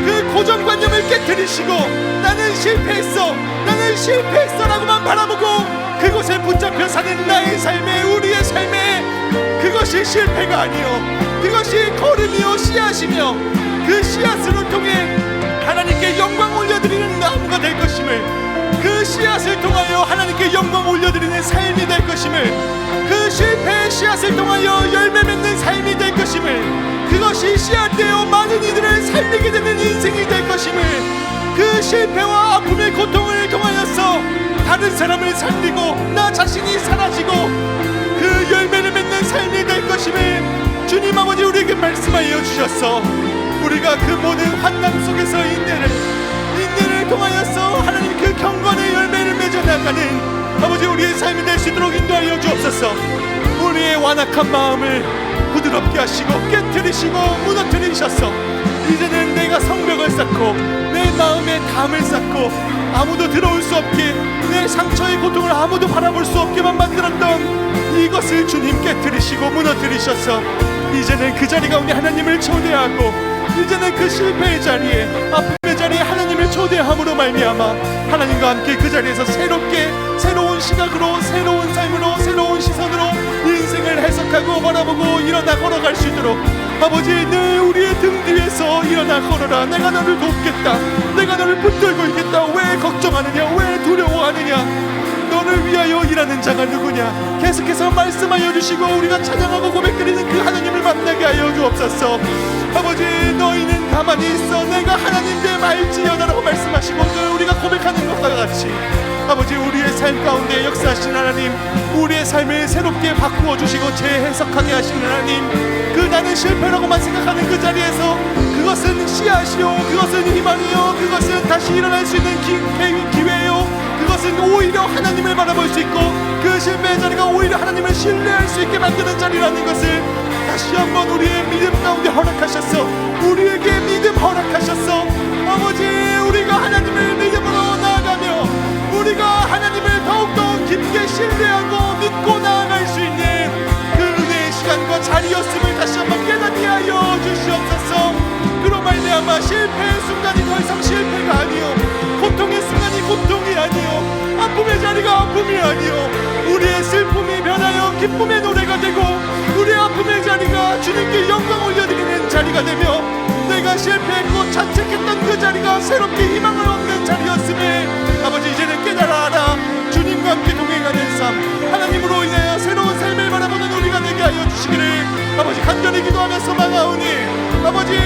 S1: 그 고정관념을 깨뜨리시고 나는 실패했어, 나는 실패했어 라고만 바라보고 그곳에 붙잡혀 사는 나의 삶에, 우리의 삶에 그것이 실패가 아니요 그것이 걸음이요 씨앗이며 그 씨앗으로 통해 하나님께 영광 올려드리는 나무가 될 것임을, 그 씨앗을 통하여 하나님께 영광 올려드리는 삶이 될 것임을, 그 실패의 씨앗을 통하여 열매 맺는 삶이 될 것임을, 그것이 씨앗되어 많은 이들을 살리게 되는 인생이 될 것임을, 그 실패와 아픔의 고통을 통하여서 다른 사람을 살리고 나 자신이 사라지고 그 열매를 맺는 삶이 될 것임을 주님 아버지 우리에게 말씀하여 주셨어. 우리가 그 모든 환난 속에서 인내를 통하여서 하나님 그 경건의 열매를 맺어나가는 아버지 우리의 삶이 될 수 있도록 인도하여 주옵소서. 우리의 완악한 마음을 부드럽게 하시고 깨뜨리시고 무너뜨리셨어. 이제는 내가 성벽을 쌓고 내 마음에 담을 쌓고 아무도 들어올 수 없게, 내 상처의 고통을 아무도 바라볼 수 없게만 만들었던 이것을 주님 깨뜨리시고 무너뜨리셔서 이제는 그 자리 가운데 하나님을 초대하고, 이제는 그 실패의 자리에, 아픔의 자리에 하나님을 초대함으로 말미암아 하나님과 함께 그 자리에서 새롭게 새로운 시각으로, 새로운 삶으로, 새로운 시선으로 인생을 해석하고 바라보고 일어나 걸어갈 수 있도록 아버지 늘 우리의 등 뒤에서 일어나 걸어라. 내가 너를 돕겠다, 내가 너를 붙들고 있겠다. 왜 걱정하느냐, 왜 두려워하느냐, 너를 위하여 일하는 자가 누구냐. 계속해서 말씀하여 주시고 우리가 찬양하고 고백드리는 그 하나님을 만나게 하여 주옵소서. 아버지 너희는 가만히 있어 내가 하나님 됨 알지어다라고 말씀하시고 우리가 고백하는 것과 같이 아버지 우리의 삶 가운데 역사하신 하나님, 우리의 삶을 새롭게 바꾸어 주시고 재해석하게 하시는 하나님, 그 나는 실패라고만 생각하는 그 자리에서 그것은 씨앗이요, 그것은 희망이요, 그것은 다시 일어날 수 있는 기회요, 그것은 오히려 하나님을 바라볼 수 있고 그 실패의 자리가 오히려 하나님을 신뢰할 수 있게 만드는 자리라는 것을 다시 한번 우리의 믿음 가운데 허락하셨어. 우리에게 믿음 허락하셨어. 아버지 우리가 하나님을 믿음으로 나아가며 우리가 하나님을 더욱더 깊게 신뢰하고 믿고 나아갈 수 있는 그 은혜의 시간과 자리였음을 다시 한번 깨닫게 하여 주시옵소서. 그로 말미암아 실패의 순간이 더 이상 실패가 아니요, 고통의 순간이 고통이 아니요, 아픔의 자리가 아픔이 아니요, 우리의 슬픔이 변하여 기쁨의 노래가 되고 우리의 아픔의 자리가 주님께 영광 올려드리는 자리가 되며 내가 실패했고 자책했던 그 자리가 새롭게 희망을 얻는 자리였음에 아버지 이제는 깨달아 알아. 주님과 함께 동행하는 삶, 하나님으로 인하여 새로운 삶을 바라보는 우리가 되게 하여 주시기를 아버지 간절히 기도하며 소망하오니 아버지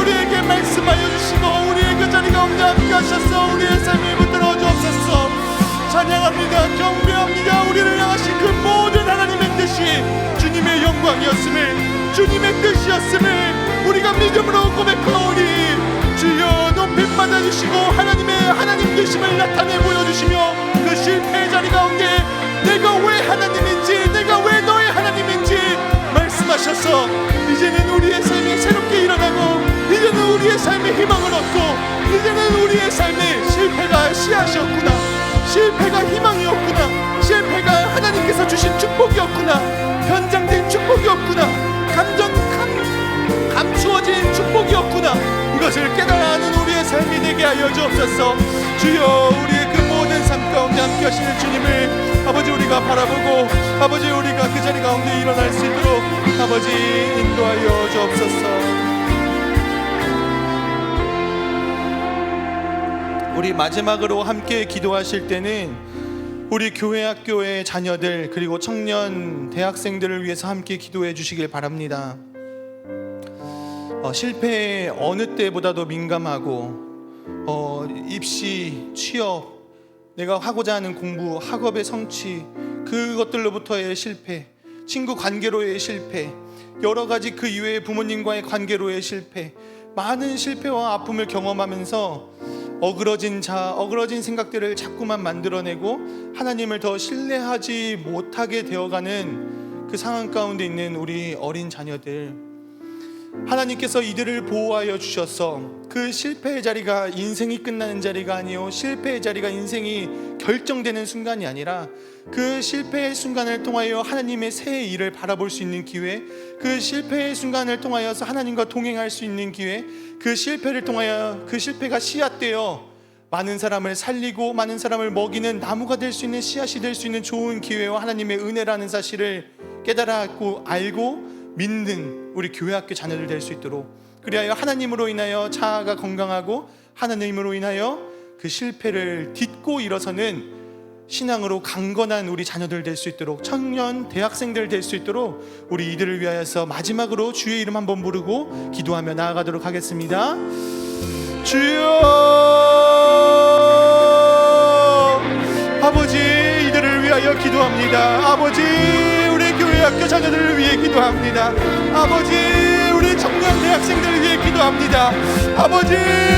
S1: 우리에게 말씀하여 주시고 우리의 그 자리 가운데 함께 하셔서 우리의 삶을 붙들어 주옵소서. 찬양합니다. 경배합니다. 우리를 향하신 그 모든 하나님의 뜻이 주님의 영광이었음을, 주님의 뜻이었음을 우리가 믿음으로 고백하오니 주여 높임 받아주시고 하나님 되심을 나타내 보여주시며 그 실패의 자리 가운데 내가 왜 하나님인지, 내가 왜 너의 하나님인지 말씀하셔서 이제는 우리의 삶이 새롭게 일어나고, 이제는 우리의 삶에 희망을 얻고, 이제는 우리의 삶에 실패가 씨앗이었구나, 실패가 희망이었구나, 실패가 하나님께서 주신 축복이었구나, 변장된 축복이었구나, 감추어진 축복이었구나, 이것을 깨달아하는 우리의 삶이 되게 하여 주옵소서. 주여 우리의 그 모든 삶 가운데 함께 하시는 주님을 아버지 우리가 바라보고, 아버지 우리가 그 자리 가운데 일어날 수 있도록 아버지 인도하여 주옵소서. 우리 마지막으로 함께 기도하실 때는 우리 교회 학교의 자녀들 그리고 청년 대학생들을 위해서 함께 기도해 주시길 바랍니다. 실패에 어느 때보다도 민감하고 입시, 취업, 내가 하고자 하는 공부, 학업의 성취, 그것들로부터의 실패, 친구 관계로의 실패, 여러 가지 그 이외의 부모님과의 관계로의 실패, 많은 실패와 아픔을 경험하면서 어그러진 생각들을 자꾸만 만들어내고 하나님을 더 신뢰하지 못하게 되어가는 그 상황 가운데 있는 우리 어린 자녀들, 하나님께서 이들을 보호하여 주셔서 그 실패의 자리가 인생이 끝나는 자리가 아니요, 실패의 자리가 인생이 결정되는 순간이 아니라 그 실패의 순간을 통하여 하나님의 새 일을 바라볼 수 있는 기회, 그 실패의 순간을 통하여서 하나님과 동행할 수 있는 기회, 그 실패를 통하여 그 실패가 씨앗되어 많은 사람을 살리고 많은 사람을 먹이는 나무가 될 수 있는 씨앗이 될 수 있는 좋은 기회와 하나님의 은혜라는 사실을 깨달았고 알고 믿는 우리 교회학교 자녀들 될 수 있도록, 그리하여 하나님으로 인하여 자아가 건강하고 하나님으로 인하여 그 실패를 딛고 일어서는 신앙으로 강건한 우리 자녀들 될 수 있도록, 청년 대학생들 될 수 있도록 우리 이들을 위하여서 마지막으로 주의 이름 한번 부르고 기도하며 나아가도록 하겠습니다. 주여, 아버지 이들을 위하여 기도합니다. 아버지 우리 교회 학교 자녀들을 위해 기도합니다. 아버지 우리 청년 대학생들을 위해 기도합니다. 아버지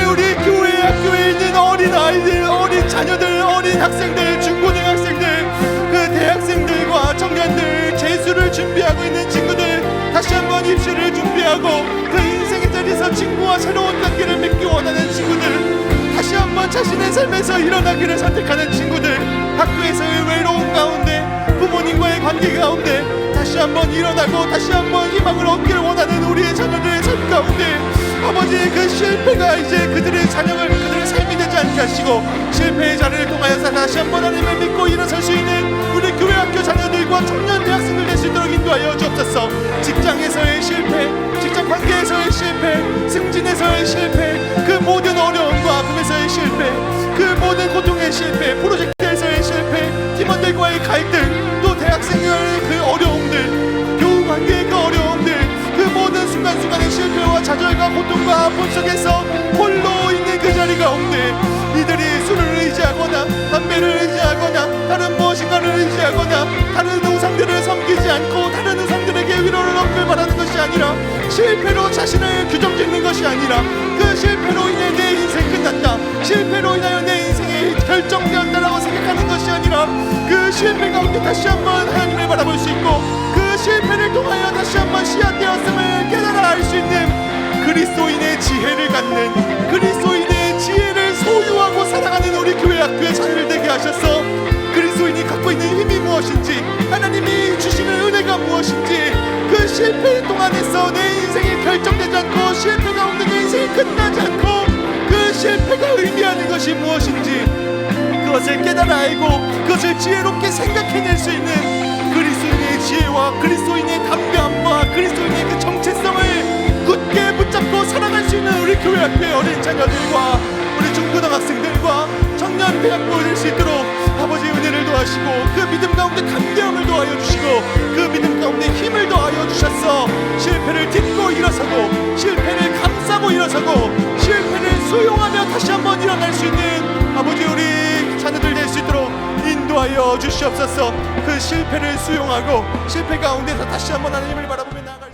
S1: 우리 교회 학교에 있는 어린 아이들, 어린 자녀들, 어린 학생들, 중고등학생들, 그 대학생들과 청년들, 재수를 준비하고 있는 친구들, 다시 한번 입시를 준비하고 그 인생의 자리에서 친구와 새로운 관계를 맺기 원하는 친구들, 다시 한번 자신의 삶에서 일어나기를 선택하는 친구들, 학교에서의 외로움 가운데, 부모님과의 관계 가운데 다시 한번 일어나고 다시 한번 희망을 얻기를 원하는 우리의 자녀들의 삶 가운데 아버지 그 실패가 이제 그들의 자녀를, 그들의 삶이 되지 않게 하시고 실패의 자리를 통하여서 다시 한번 하나님을 믿고 일어설 수 있는 우리 교회 학교 자녀들과 청년 대학생들 될 수 있도록 인도하여 주옵소서. 직장에서의 실패, 직장 관계에서의 실패, 승진에서의 실패, 그 모든 어려움과 아픔에서의 실패, 그 모든 고통의 실패, 프로젝트에서의 실패, 팀원들과의 갈등, 또 대학생들의 그 어려움들, 교우 관계의 그 어려움들, 그 모든 순간순간의 실패와 좌절과 고통과 아픔 속에서 홀로 있는 그 자리 가운데 이들이 술을 의지하거나 담배를 의지하거나 다른 무엇인가를 의지하거나 다른 우상들을 섬기지 않고 다른 우상들에게 위로를 얻길 바라는 것이 아니라, 실패로 자신을 규정짓는 것이 아니라 그 실패로 인해 내 인생 끝났다, 실패로 인하여 내 인생이 결정되었다라고 생각하는 것이 아니라 그 실패 가운데 다시 한번 하나님을 바라볼 수 있고 그 실패를 통하여 다시 한번 씨앗되었음을 깨달아 알 수 있는 그리스도인의 지혜를 갖는, 그리스도인의 지혜를 소유하고 살아가는 우리 교회 학교의 자녀를 되게 하셔서 그리스도인이 갖고 있는 힘이 무엇인지, 하나님이 주시는 은혜가 무엇인지, 그 실패 동안에서 내 인생이 결정되지 않고 실패 가운데 내 인생이 끝나지 않고 그 실패가 의미하는 것이 무엇인지 그것을 깨달아 알고 그것을 지혜롭게 생각해낼 수 있는 그리스도인의 지혜와 그리스도인의 담대함과 그리스도인의 그 정체성을 굳게 붙잡고 살아갈 수 있는 우리 교회 학교의 어린 자녀들과 우리 중고등학생들과 청년 대학교 될 수 있도록 아버지 은혜를 더하시고 그 믿음 가운데 담대함을 더하여 주시고 그 믿음 가운데 힘을 더하여 주셔서 실패를 딛고 일어서고 실패를 감싸고 일어서고 실패를 수용하며 다시 한번 일어날 수 있는 아버지 우리 자녀들 될 수 있도록 인도하여 주시옵소서. 그 실패를 수용하고 실패 가운데서 다시 한번 하나님을 바라보며 나아갈